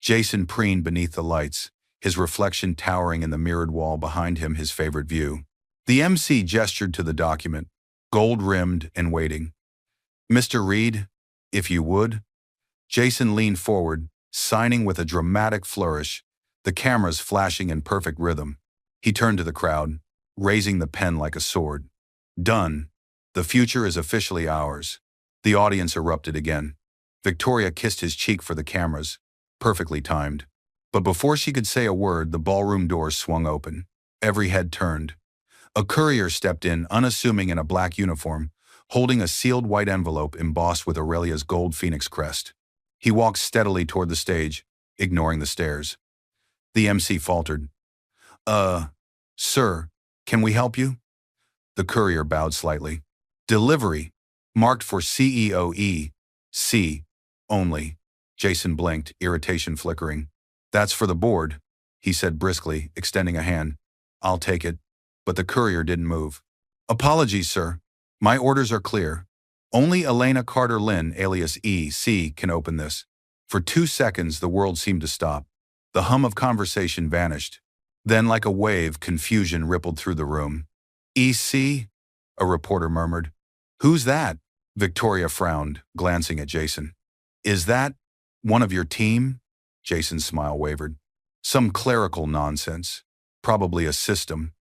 Jason preened beneath the lights, his reflection towering in the mirrored wall behind him, his favorite view. The MC gestured to the document, gold-rimmed and waiting. "Mr. Reed, if you would." Jason leaned forward, signing with a dramatic flourish, the cameras flashing in perfect rhythm. He turned to the crowd, raising the pen like a sword. "Done. The future is officially ours." The audience erupted again. Victoria kissed his cheek for the cameras, perfectly timed. But before she could say a word, the ballroom doors swung open. Every head turned. A courier stepped in, unassuming in a black uniform, holding a sealed white envelope embossed with Aurelia's gold phoenix crest. He walked steadily toward the stage, ignoring the stares. The MC faltered. Sir, can we help you?" The courier bowed slightly. "Delivery, marked for CEOE, C, only." Jason blinked, irritation flickering. "That's for the board," he said briskly, extending a hand. "I'll take it." But the courier didn't move. "Apologies, sir. My orders are clear. Only Elena Carter Lynn, alias E.C., can open this." For 2 seconds, the world seemed to stop. The hum of conversation vanished. Then, like a wave, confusion rippled through the room. "E.C.?" a reporter murmured. "Who's that?" Victoria frowned, glancing at Jason. "Is that one of your team?" Jason's smile wavered. "Some clerical nonsense. Probably a system."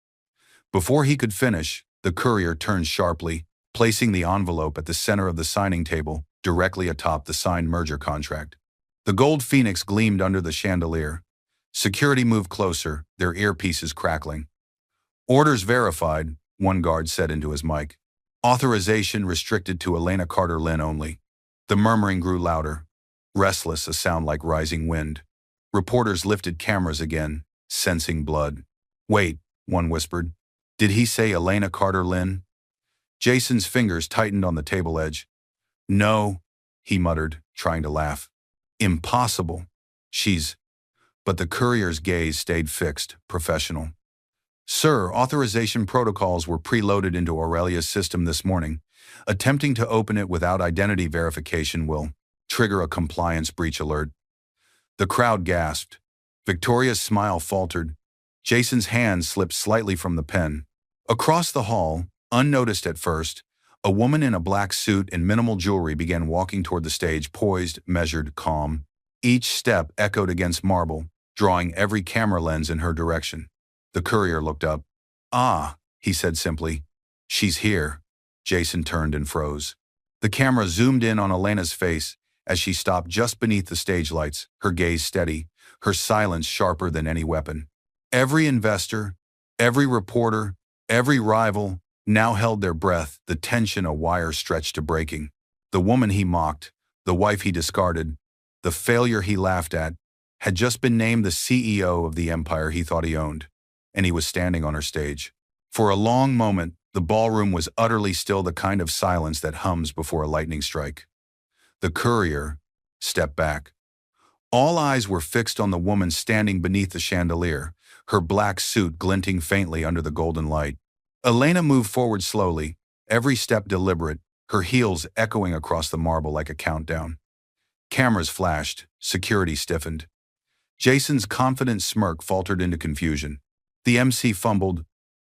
Before he could finish, The courier turned sharply, placing the envelope at the center of the signing table, directly atop the signed merger contract. The gold phoenix gleamed under the chandelier. Security moved closer, their earpieces crackling. "Orders verified," one guard said into his mic. "Authorization restricted to Elena Carter Lynn only." The murmuring grew louder, restless, a sound like rising wind. Reporters lifted cameras again, sensing blood. "Wait," one whispered. "Did he say Elena Carter Lynn?" Jason's fingers tightened on the table edge. "No," he muttered, trying to laugh. "Impossible. She's—" But the courier's gaze stayed fixed, professional. "Sir, authorization protocols were preloaded into Aurelia's system this morning. Attempting to open it without identity verification will trigger a compliance breach alert." The crowd gasped. Victoria's smile faltered. Jason's hand slipped slightly from the pen. Across the hall, unnoticed at first, a woman in a black suit and minimal jewelry began walking toward the stage, poised, measured, calm. Each step echoed against marble, drawing every camera lens in her direction. The courier looked up. "Ah," he said simply. "She's here." Jason turned and froze. The camera zoomed in on Elena's face as she stopped just beneath the stage lights, her gaze steady, her silence sharper than any weapon. Every investor, every reporter, every rival now held their breath, the tension a wire stretched to breaking. The woman he mocked, the wife he discarded, the failure he laughed at, had just been named the CEO of the empire he thought he owned, and he was standing on her stage. For a long moment, the ballroom was utterly still, the kind of silence that hums before a lightning strike. The courier stepped back. All eyes were fixed on the woman standing beneath the chandelier, her black suit glinting faintly under the golden light. Elena moved forward slowly, every step deliberate, her heels echoing across the marble like a countdown. Cameras flashed, security stiffened. Jason's confident smirk faltered into confusion. The MC fumbled,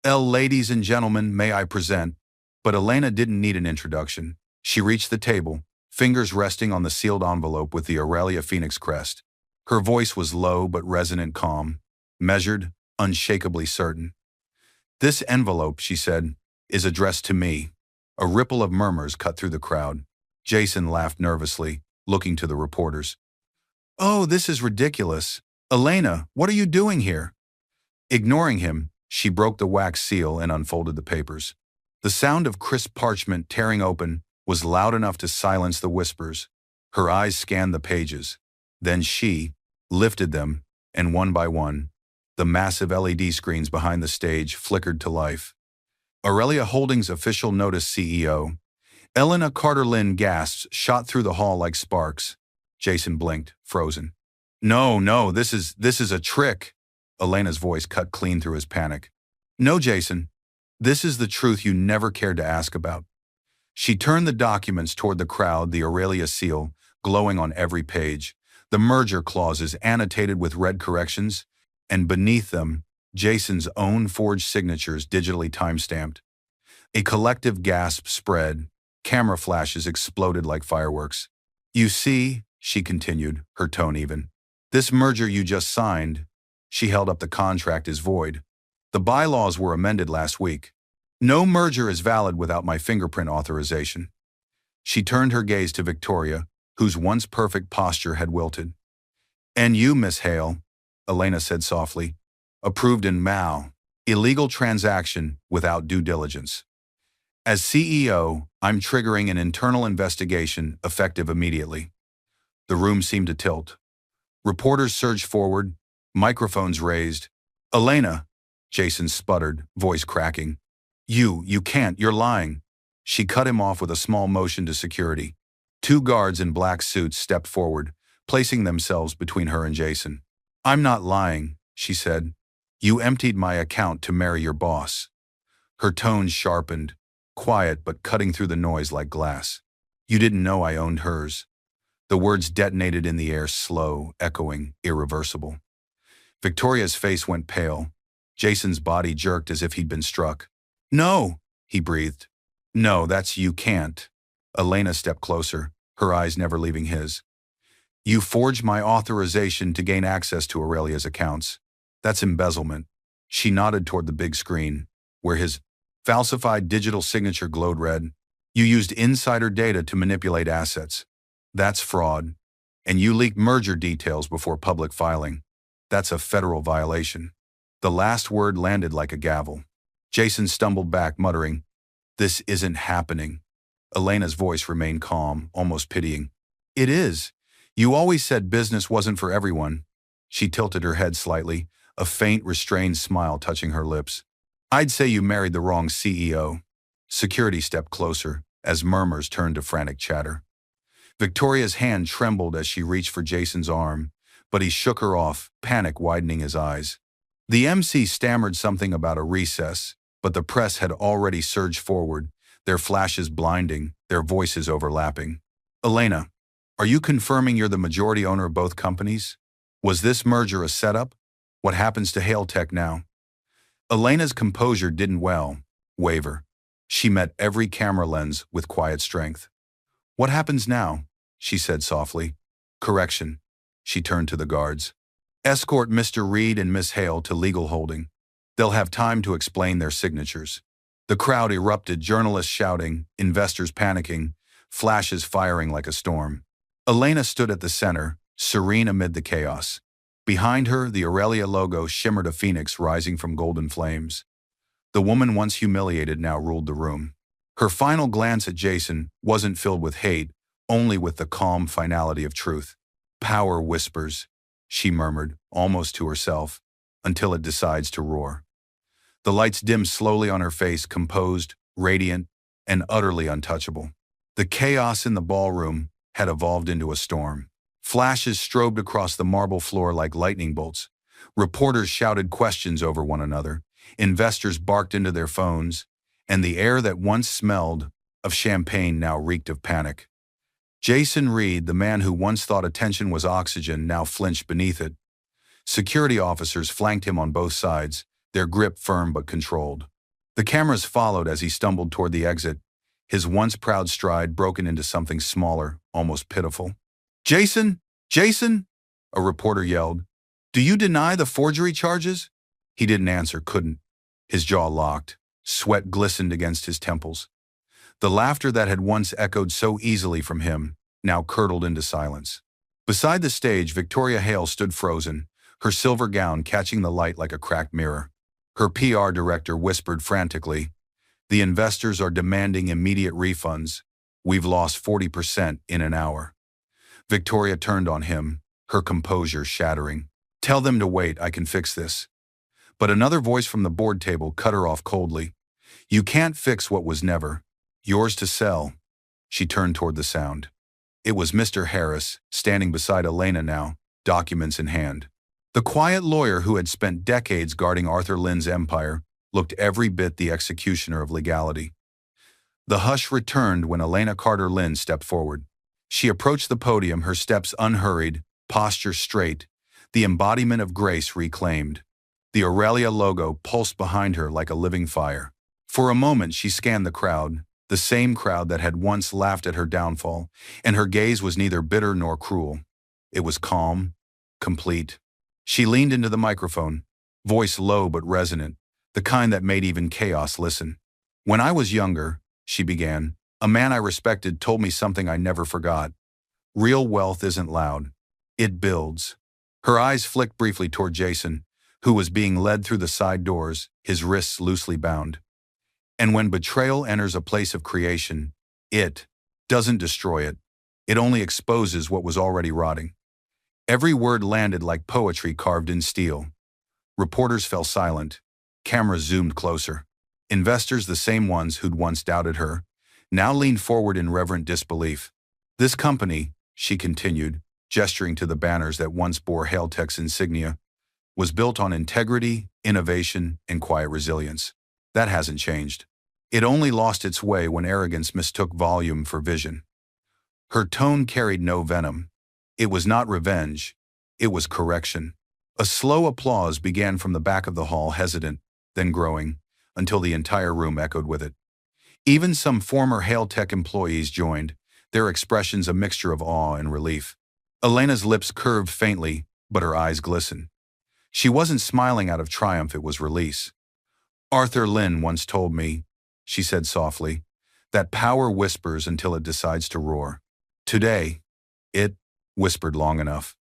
"Ladies and gentlemen, may I present?" But Elena didn't need an introduction. She reached the table, fingers resting on the sealed envelope with the Aurelia Phoenix crest. Her voice was low but resonant, calm, measured, unshakably certain. "This envelope," she said, "is addressed to me." A ripple of murmurs cut through the crowd. Jason laughed nervously, looking to the reporters. "Oh, this is ridiculous. Elena, what are you doing here?" Ignoring him, she broke the wax seal and unfolded the papers. The sound of crisp parchment tearing open was loud enough to silence the whispers. Her eyes scanned the pages. Then she lifted them, and one by one, the massive LED screens behind the stage flickered to life. Aurelia Holdings official notice CEO. Elena Carter Lynn gasps shot through the hall like sparks. Jason blinked, frozen. No, this is a trick." Elena's voice cut clean through his panic. "No, Jason. This is the truth you never cared to ask about." She turned the documents toward the crowd, the Aurelia seal glowing on every page, the merger clauses annotated with red corrections, and beneath them, Jason's own forged signatures digitally time-stamped. A collective gasp spread. Camera flashes exploded like fireworks. "You see," she continued, her tone even, "this merger you just signed," she held up the contract, "is void. The bylaws were amended last week. No merger is valid without my fingerprint authorization." She turned her gaze to Victoria, whose once perfect posture had wilted. "And you, Miss Hale," Elena said softly, "approved in Mao. Illegal transaction without due diligence. As CEO, I'm triggering an internal investigation effective immediately." The room seemed to tilt. Reporters surged forward, microphones raised. "Elena," Jason sputtered, voice cracking. You can't, you're lying." She cut him off with a small motion to security. Two guards in black suits stepped forward, placing themselves between her and Jason. "I'm not lying," she said. "You emptied my account to marry your boss." Her tone sharpened, quiet but cutting through the noise like glass. "You didn't know I owned hers." The words detonated in the air, slow, echoing, irreversible. Victoria's face went pale. Jason's body jerked as if he'd been struck. "No," he breathed. "No, you can't." Elena stepped closer, her eyes never leaving his. "You forged my authorization to gain access to Aurelia's accounts. That's embezzlement." She nodded toward the big screen, where his Falsified digital signature glowed red. You used insider data to manipulate assets. That's fraud. And you leaked merger details before public filing. That's a federal violation. The last word landed like a gavel. Jason stumbled back, muttering, "This isn't happening." Elena's voice remained calm, almost pitying. "It is. You always said business wasn't for everyone." She tilted her head slightly, a faint, restrained smile touching her lips. "I'd say you married the wrong CEO." Security stepped closer, as murmurs turned to frantic chatter. Victoria's hand trembled as she reached for Jason's arm, but he shook her off, panic widening his eyes. The MC stammered something about a recess, but the press had already surged forward, their flashes blinding, their voices overlapping. "Elena, are you confirming you're the majority owner of both companies? Was this merger a setup? What happens to Hail Tech now?" Elena's composure didn't waver. She met every camera lens with quiet strength. "What happens now?" she said softly. "Correction." She turned to the guards. "Escort Mr. Reed and Miss Hale to legal holding. They'll have time to explain their signatures." The crowd erupted, journalists shouting, investors panicking, flashes firing like a storm. Elena stood at the center, serene amid the chaos. Behind her, the Aurelia logo shimmered, a phoenix rising from golden flames. The woman once humiliated now ruled the room. Her final glance at Jason wasn't filled with hate, only with the calm finality of truth. "Power whispers," she murmured, almost to herself, "until it decides to roar." The lights dimmed slowly on her face, composed, radiant, and utterly untouchable. The chaos in the ballroom had evolved into a storm. Flashes strobed across the marble floor like lightning bolts. Reporters shouted questions over one another. Investors barked into their phones, and the air that once smelled of champagne now reeked of panic. Jason Reed, the man who once thought attention was oxygen, now flinched beneath it. Security officers flanked him on both sides, their grip firm but controlled. The cameras followed as he stumbled toward the exit, his once proud stride broken into something smaller, almost pitiful. "Jason! Jason!" a reporter yelled. "Do you deny the forgery charges?" He didn't answer, couldn't. His jaw locked. Sweat glistened against his temples. The laughter that had once echoed so easily from him now curdled into silence. Beside the stage, Victoria Hale stood frozen, her silver gown catching the light like a cracked mirror. Her PR director whispered frantically, "The investors are demanding immediate refunds. We've lost 40% in an hour." Victoria turned on him, her composure shattering. "Tell them to wait, I can fix this." But another voice from the board table cut her off coldly. "You can't fix what was never yours to sell." She turned toward the sound. It was Mr. Harris, standing beside Elena now, documents in hand. The quiet lawyer who had spent decades guarding Arthur Lynn's empire looked every bit the executioner of legality. The hush returned when Elena Carter Lynn stepped forward. She approached the podium, her steps unhurried, posture straight, the embodiment of grace reclaimed. The Aurelia logo pulsed behind her like a living fire. For a moment she scanned the crowd, the same crowd that had once laughed at her downfall, and her gaze was neither bitter nor cruel. It was calm, complete. She leaned into the microphone, voice low but resonant, the kind that made even chaos listen. "When I was younger," she began, "a man I respected told me something I never forgot. Real wealth isn't loud. It builds." Her eyes flicked briefly toward Jason, who was being led through the side doors, his wrists loosely bound. "And when betrayal enters a place of creation, it doesn't destroy it. It only exposes what was already rotting." Every word landed like poetry carved in steel. Reporters fell silent. Cameras zoomed closer. Investors, the same ones who'd once doubted her, now leaned forward in reverent disbelief. "This company," she continued, gesturing to the banners that once bore Hail Tech's insignia, "was built on integrity, innovation, and quiet resilience. That hasn't changed. It only lost its way when arrogance mistook volume for vision." Her tone carried no venom. It was not revenge. It was correction. A slow applause began from the back of the hall, hesitant, then growing, until the entire room echoed with it. Even some former Hail Tech employees joined, their expressions a mixture of awe and relief. Elena's lips curved faintly, but her eyes glistened. She wasn't smiling out of triumph, it was release. "Arthur Lynn once told me, she said softly. That power whispers until it decides to roar. Today, it whispered long enough.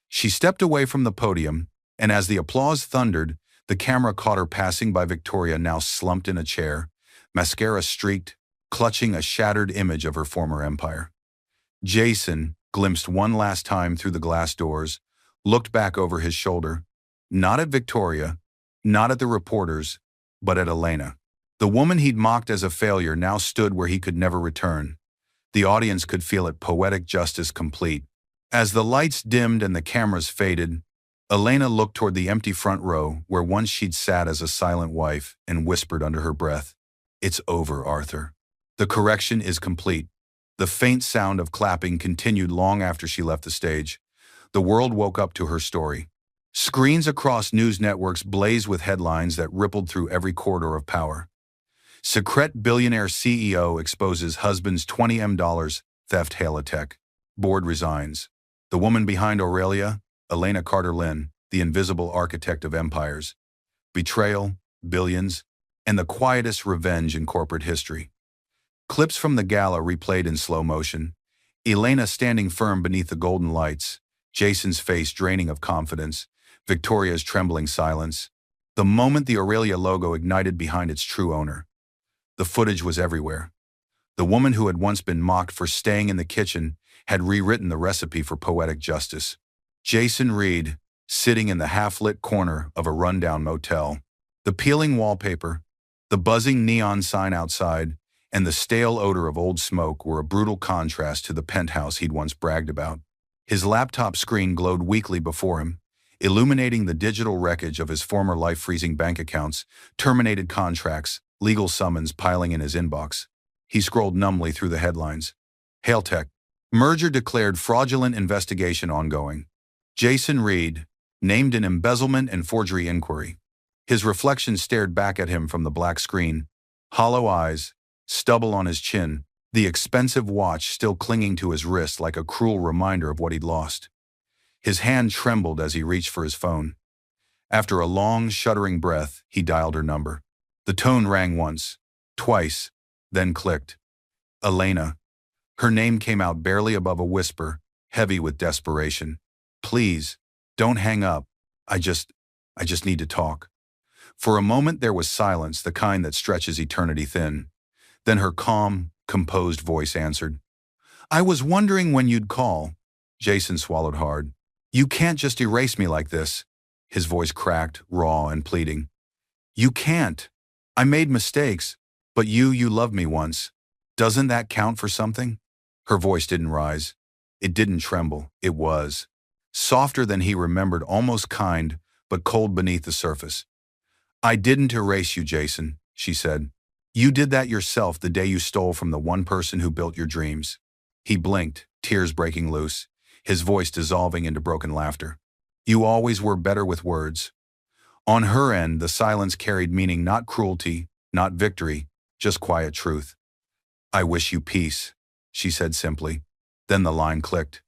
She stepped away from the podium, and as the applause thundered, the camera caught her passing by Victoria, now slumped in a chair, mascara streaked, clutching a shattered image of her former empire. Jason, glimpsed one last time through the glass doors, looked back over his shoulder, not at Victoria, not at the reporters, but at Elena. The woman he'd mocked as a failure now stood where he could never return. The audience could feel it, poetic justice complete. As the lights dimmed and the cameras faded, Elena looked toward the empty front row where once she'd sat as a silent wife and whispered under her breath, "It's over, Arthur. The correction is complete." The faint sound of clapping continued long after she left the stage. The world woke up to her story. Screens across news networks blazed with headlines that rippled through every corridor of power. Secret billionaire CEO exposes husband's $20 million theft hail attack. Board resigns. The woman behind Aurelia, Elena Carter-Lynn, the invisible architect of empires. Betrayal, billions, and the quietest revenge in corporate history. Clips from the gala replayed in slow motion. Elena standing firm beneath the golden lights, Jason's face draining of confidence, Victoria's trembling silence. The moment the Aurelia logo ignited behind its true owner. The footage was everywhere. The woman who had once been mocked for staying in the kitchen had rewritten the recipe for poetic justice. Jason Reed, sitting in the half-lit corner of a rundown motel. The peeling wallpaper, the buzzing neon sign outside, and the stale odor of old smoke were a brutal contrast to the penthouse he'd once bragged about. His laptop screen glowed weakly before him, illuminating the digital wreckage of his former life-freezing bank accounts, terminated contracts, legal summons piling in his inbox. He scrolled numbly through the headlines. Hailtech. Merger declared, fraudulent investigation ongoing. Jason Reed, named in embezzlement and forgery inquiry. His reflection stared back at him from the black screen. Hollow eyes, stubble on his chin, the expensive watch still clinging to his wrist like a cruel reminder of what he'd lost. His hand trembled as he reached for his phone. After a long, shuddering breath, he dialed her number. The tone rang once, twice, then clicked. Elena. Her name came out barely above a whisper, heavy with desperation. "Please, don't hang up. I just need to talk." For a moment there was silence, the kind that stretches eternity thin. Then her calm, composed voice answered. "I was wondering when you'd call." Jason swallowed hard. "You can't just erase me like this." His voice cracked, raw and pleading. "You can't. I made mistakes, but you loved me once. Doesn't that count for something?" Her voice didn't rise. It didn't tremble. It was softer than he remembered, almost kind, but cold beneath the surface. "I didn't erase you, Jason," she said. "You did that yourself the day you stole from the one person who built your dreams." He blinked, tears breaking loose, his voice dissolving into broken laughter. "You always were better with words." On her end, the silence carried meaning, not cruelty, not victory, just quiet truth. "I wish you peace," she said simply. Then the line clicked.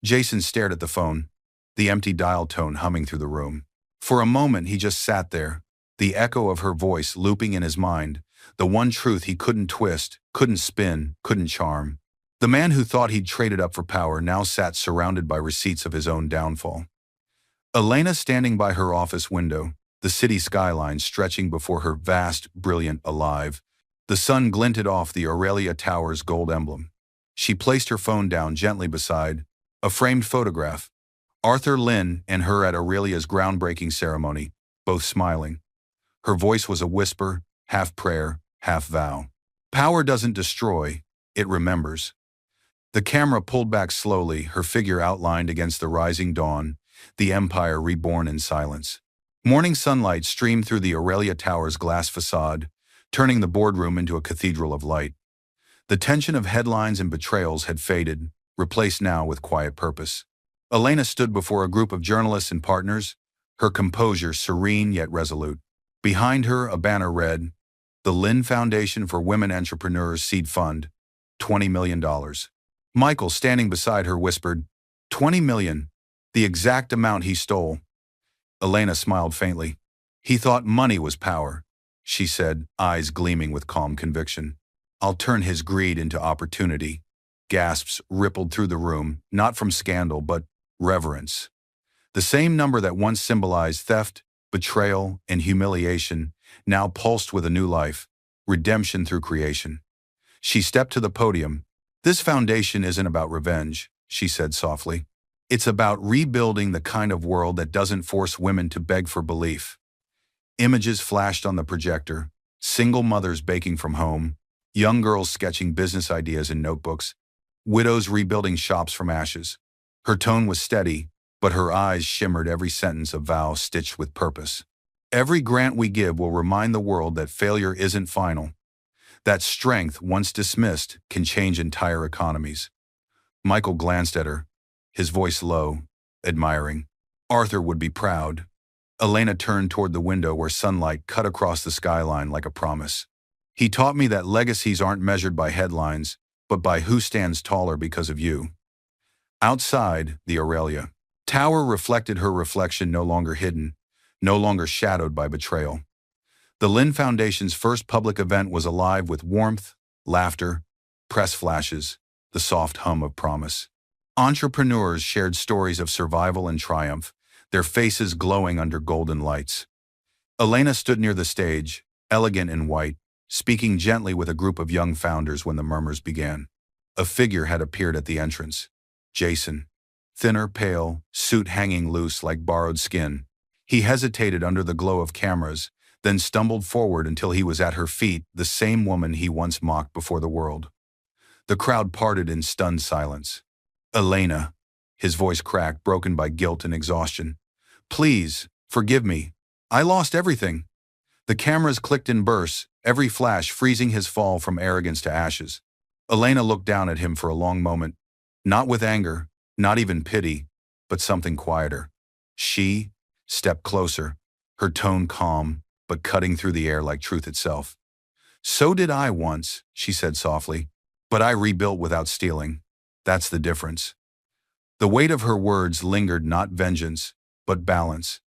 Jason stared at the phone, the empty dial tone humming through the room. For a moment he just sat there, the echo of her voice looping in his mind, the one truth he couldn't twist, couldn't spin, couldn't charm. The man who thought he'd traded up for power now sat surrounded by receipts of his own downfall. Elena standing by her office window, the city skyline stretching before her, vast, brilliant, alive. The sun glinted off the Aurelia Tower's gold emblem. She placed her phone down gently beside a framed photograph. Arthur Lynn and her at Aurelia's groundbreaking ceremony, both smiling. Her voice was a whisper, half prayer, half vow. "Power doesn't destroy, it remembers." The camera pulled back slowly, her figure outlined against the rising dawn, the empire reborn in silence. Morning sunlight streamed through the Aurelia Tower's glass facade, turning the boardroom into a cathedral of light. The tension of headlines and betrayals had faded, replaced now with quiet purpose. Elena stood before a group of journalists and partners, her composure serene yet resolute. Behind her, a banner read, "The Lynn Foundation for Women Entrepreneurs Seed Fund, $20 million. Michael, standing beside her, whispered, "$20 million, the exact amount he stole." Elena smiled faintly. "He thought money was power." she said, eyes gleaming with calm conviction. I'll turn his greed into opportunity. Gasps rippled through the room, not from scandal, but reverence. The same number that once symbolized theft, betrayal, and humiliation now pulsed with a new life, redemption through creation. She stepped to the podium. This foundation isn't about revenge, she said softly. It's about rebuilding the kind of world that doesn't force women to beg for belief. Images flashed on the projector, single mothers baking from home, young girls sketching business ideas in notebooks, widows rebuilding shops from ashes. Her tone was steady, but her eyes shimmered every sentence of vow stitched with purpose. Every grant we give will remind the world that failure isn't final, that strength, once dismissed, can change entire economies. Michael glanced at her, his voice low, admiring. Arthur would be proud. Elena turned toward the window where sunlight cut across the skyline like a promise. He taught me that legacies aren't measured by headlines, but by who stands taller because of you. Outside, the Aurelia Tower reflected her reflection, no longer hidden, no longer shadowed by betrayal. The Lynn Foundation's first public event was alive with warmth, laughter, press flashes, the soft hum of promise. Entrepreneurs shared stories of survival and triumph, their faces glowing under golden lights. Elena stood near the stage, elegant in white, speaking gently with a group of young founders when the murmurs began. A figure had appeared at the entrance. Jason. Thinner, pale, suit hanging loose like borrowed skin. He hesitated under the glow of cameras, then stumbled forward until he was at her feet, the same woman he once mocked before the world. The crowd parted in stunned silence. Elena, his voice cracked, broken by guilt and exhaustion. Please, forgive me. I lost everything. The cameras clicked in bursts, every flash freezing his fall from arrogance to ashes. Elena looked down at him for a long moment, not with anger, not even pity, but something quieter. She stepped closer, her tone calm, but cutting through the air like truth itself. So did I once, she said softly, but I rebuilt without stealing. That's the difference. The weight of her words lingered, not vengeance, but balance.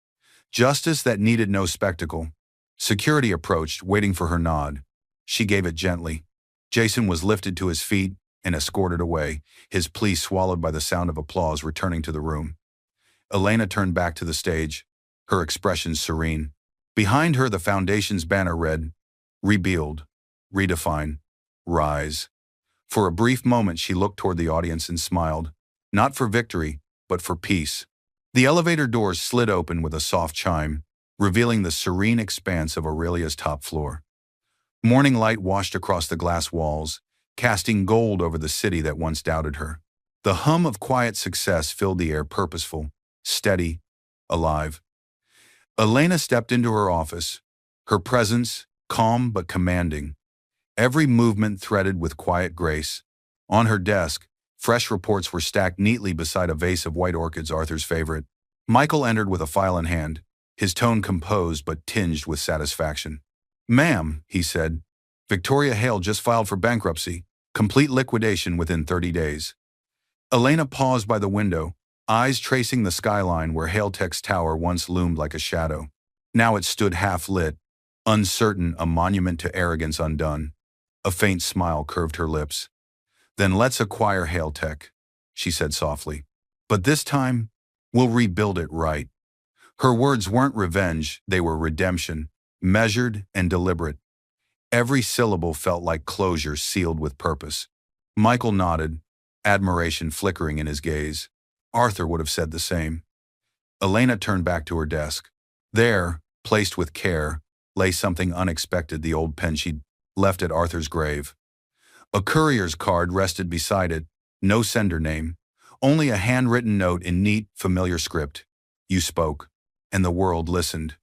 Justice that needed no spectacle. Security approached, waiting for her nod. She gave it gently. Jason was lifted to his feet and escorted away, his plea swallowed by the sound of applause returning to the room. Elena turned back to the stage, her expression serene. Behind her, the foundation's banner read, Rebuild, Redefine, Rise. For a brief moment, she looked toward the audience and smiled, not for victory, but for peace. The elevator doors slid open with a soft chime, revealing the serene expanse of Aurelia's top floor. Morning light washed across the glass walls, casting gold over the city that once doubted her. The hum of quiet success filled the air, purposeful, steady, alive. Elena stepped into her office, her presence calm but commanding, every movement threaded with quiet grace. On her desk, fresh reports were stacked neatly beside a vase of white orchids, Arthur's favorite. Michael entered with a file in hand, his tone composed but tinged with satisfaction. Ma'am, he said, Victoria Hale just filed for bankruptcy, complete liquidation within 30 days. Elena paused by the window, eyes tracing the skyline where Haletech's tower once loomed like a shadow. Now it stood half-lit, uncertain, a monument to arrogance undone. A faint smile curved her lips. Then let's acquire Haletech, she said softly. But this time, we'll rebuild it right. Her words weren't revenge, they were redemption, measured and deliberate. Every syllable felt like closure sealed with purpose. Michael nodded, admiration flickering in his gaze. Arthur would have said the same. Elena turned back to her desk. There, placed with care, lay something unexpected, the old pen she'd left at Arthur's grave. A courier's card rested beside it, no sender name, only a handwritten note in neat, familiar script. You spoke, and the world listened.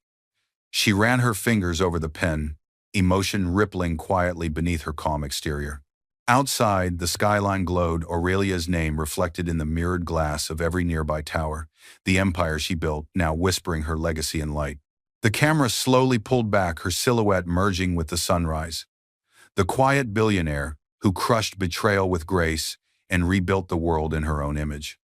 She ran her fingers over the pen, emotion rippling quietly beneath her calm exterior. Outside, the skyline glowed, Aurelia's name reflected in the mirrored glass of every nearby tower, the empire she built, now whispering her legacy in light. The camera slowly pulled back, her silhouette merging with the sunrise. The quiet billionaire who crushed betrayal with grace and rebuilt the world in her own image.